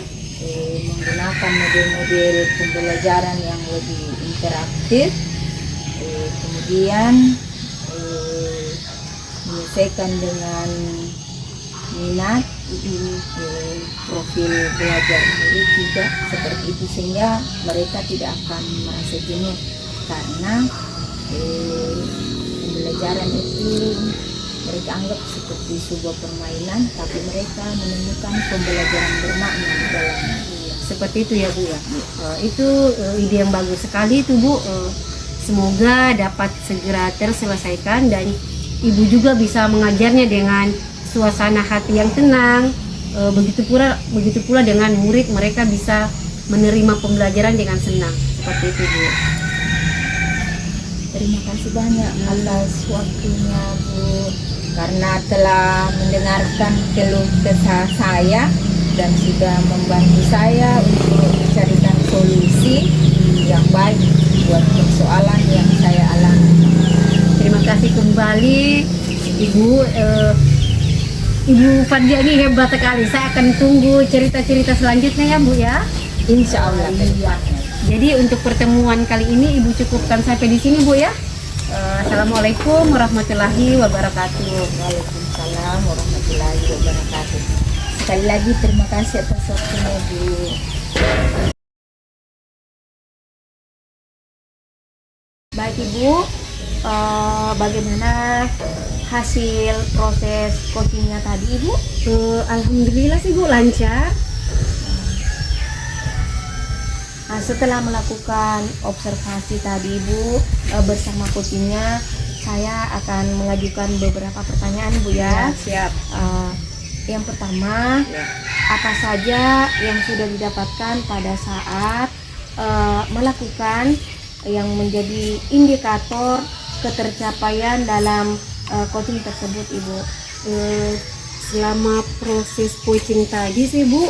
menggunakan model-model pembelajaran yang lebih interaktif, kemudian menyesuaikan dengan minat, profil belajar murid juga seperti itu, sehingga mereka tidak akan merasa jenuh karena pembelajaran itu mereka anggap seperti sebuah permainan, tapi mereka menemukan pembelajaran bermakna di dalamnya. Seperti itu ya Bu ya. Itu ide yang bagus sekali itu Bu. Semoga dapat segera terselesaikan dan Ibu juga bisa mengajarnya dengan suasana hati yang tenang. Begitu pula dengan murid, mereka bisa menerima pembelajaran dengan senang. Seperti itu Bu. Terima kasih banyak atas waktunya Bu, karena telah mendengarkan keluh kesah saya dan sudah membantu saya untuk mencarikan solusi yang baik buat persoalan yang saya alami. Terima kasih kembali Ibu. Ibu Fadlia ini hebat sekali. Saya akan tunggu cerita-cerita selanjutnya ya Bu ya. Insya Allah. Jadi untuk pertemuan kali ini Ibu cukupkan sampai di sini Bu ya. Assalamualaikum warahmatullahi wabarakatuh. Waalaikumsalam warahmatullahi wabarakatuh. Sekali lagi terima kasih atas waktunya Bu. Baik Ibu, bagaimana hasil proses coachingnya tadi Ibu? Alhamdulillah sih Bu, lancar. Nah, setelah melakukan observasi tadi Ibu bersama coachingnya, saya akan mengajukan beberapa pertanyaan Bu ya. Siap. Yang pertama, apa saja yang sudah didapatkan pada saat melakukan yang menjadi indikator ketercapaian dalam coaching tersebut Ibu? Selama proses coaching tadi sih Bu,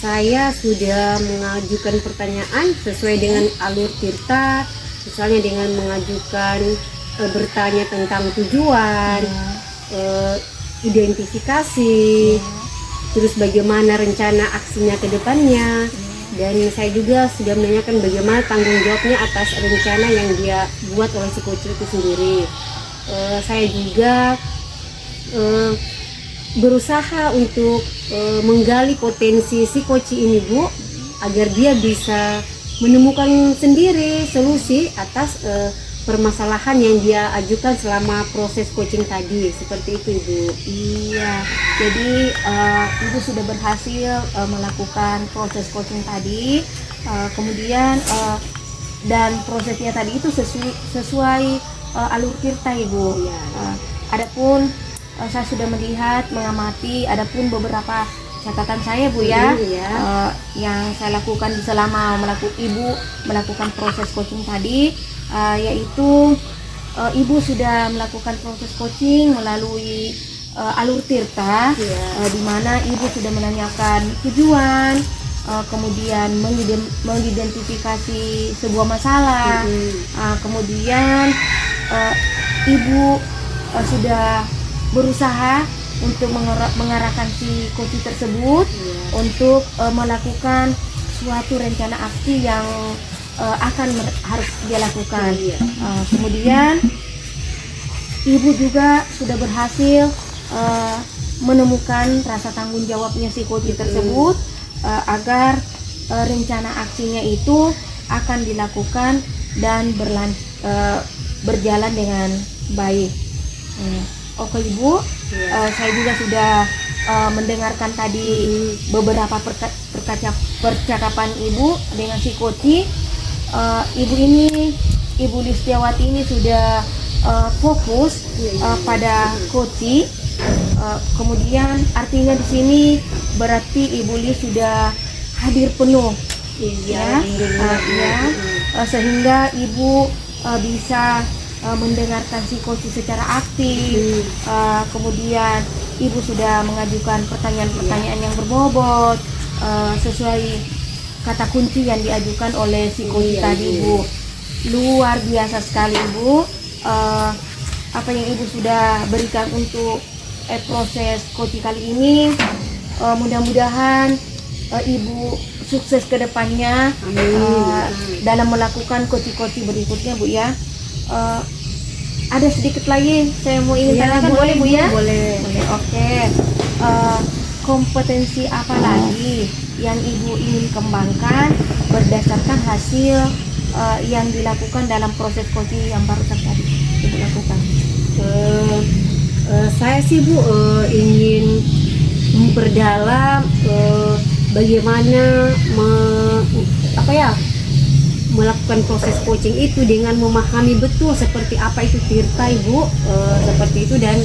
saya sudah mengajukan pertanyaan sesuai dengan alur Tirta, misalnya dengan mengajukan bertanya tentang tujuan, identifikasi, terus bagaimana rencana aksinya ke depannya, dan saya juga sudah menanyakan bagaimana tanggung jawabnya atas rencana yang dia buat oleh si coach itu sendiri. Saya juga berusaha untuk menggali potensi si coach ini Bu, agar dia bisa menemukan sendiri solusi atas permasalahan yang dia ajukan selama proses coaching tadi, seperti itu Ibu. Iya, jadi Ibu sudah berhasil melakukan proses coaching tadi, kemudian dan prosesnya tadi itu sesuai alur Tirta Ibu. Iya. Adapun saya sudah melihat, mengamati, adapun beberapa catatan saya Bu ya, yang saya lakukan selama Ibu melakukan proses coaching tadi, yaitu Ibu sudah melakukan proses coaching melalui alur Tirta, di mana Ibu sudah menanyakan tujuan, kemudian mengidentifikasi sebuah masalah, kemudian Ibu sudah berusaha untuk mengarahkan si coach tersebut untuk melakukan suatu rencana aksi yang harus dia lakukan. Kemudian Ibu juga sudah berhasil menemukan rasa tanggung jawabnya si coach tersebut, agar rencana aksinya itu akan dilakukan dan berjalan dengan baik. Oke Ibu, saya juga sudah mendengarkan tadi beberapa percakapan Ibu dengan si coach. Ibu Listiawati ini sudah fokus pada coach. Kemudian artinya di sini berarti Ibu Lis sudah hadir penuh, sehingga Ibu bisa mendengarkan si coach secara aktif. Kemudian Ibu sudah mengajukan pertanyaan-pertanyaan yang berbobot sesuai kata kunci yang diajukan oleh si coach tadi Ibu. Luar biasa sekali Ibu, apa yang Ibu sudah berikan untuk proses coach kali ini. Mudah-mudahan Ibu sukses ke depannya dalam melakukan coach berikutnya Bu ya. Ada sedikit lagi saya mau ingin tanyakan, boleh Bu ya? Boleh. Oke. Kompetensi apa lagi yang Ibu ingin kembangkan berdasarkan hasil yang dilakukan dalam proses coaching yang barusan tadi Ibu lakukan? Saya sih Bu ingin memperdalam bagaimana melakukan proses coaching itu dengan memahami betul seperti apa itu Tirta Ibu, seperti itu. Dan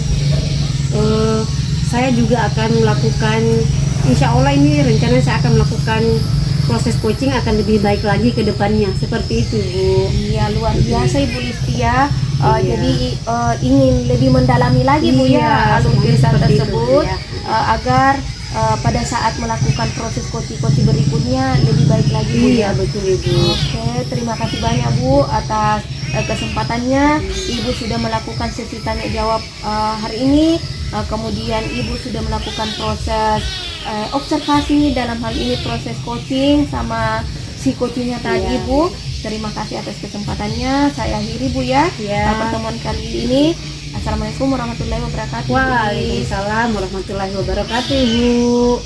saya juga akan melakukan, insya Allah ini rencana saya akan melakukan proses coaching akan lebih baik lagi ke depannya, seperti itu Bu. Iya, luar biasa Ibu Listia. Jadi ingin lebih mendalami lagi Bu ya alur Tirta tersebut, agar pada saat melakukan proses coaching berikutnya lebih baik lagi Bu. Iya, betul Ibu. Oke, terima kasih banyak Bu atas kesempatannya. Ibu sudah melakukan sesi tanya jawab hari ini. Kemudian Ibu sudah melakukan proses observasi, dalam hal ini proses coaching sama si coachingnya tadi Bu. Terima kasih atas kesempatannya. Saya akhiri Bu ya pertemuan kali ini. Assalamualaikum warahmatullahi wabarakatuh. Waalaikumsalam warahmatullahi wabarakatuh Ibu.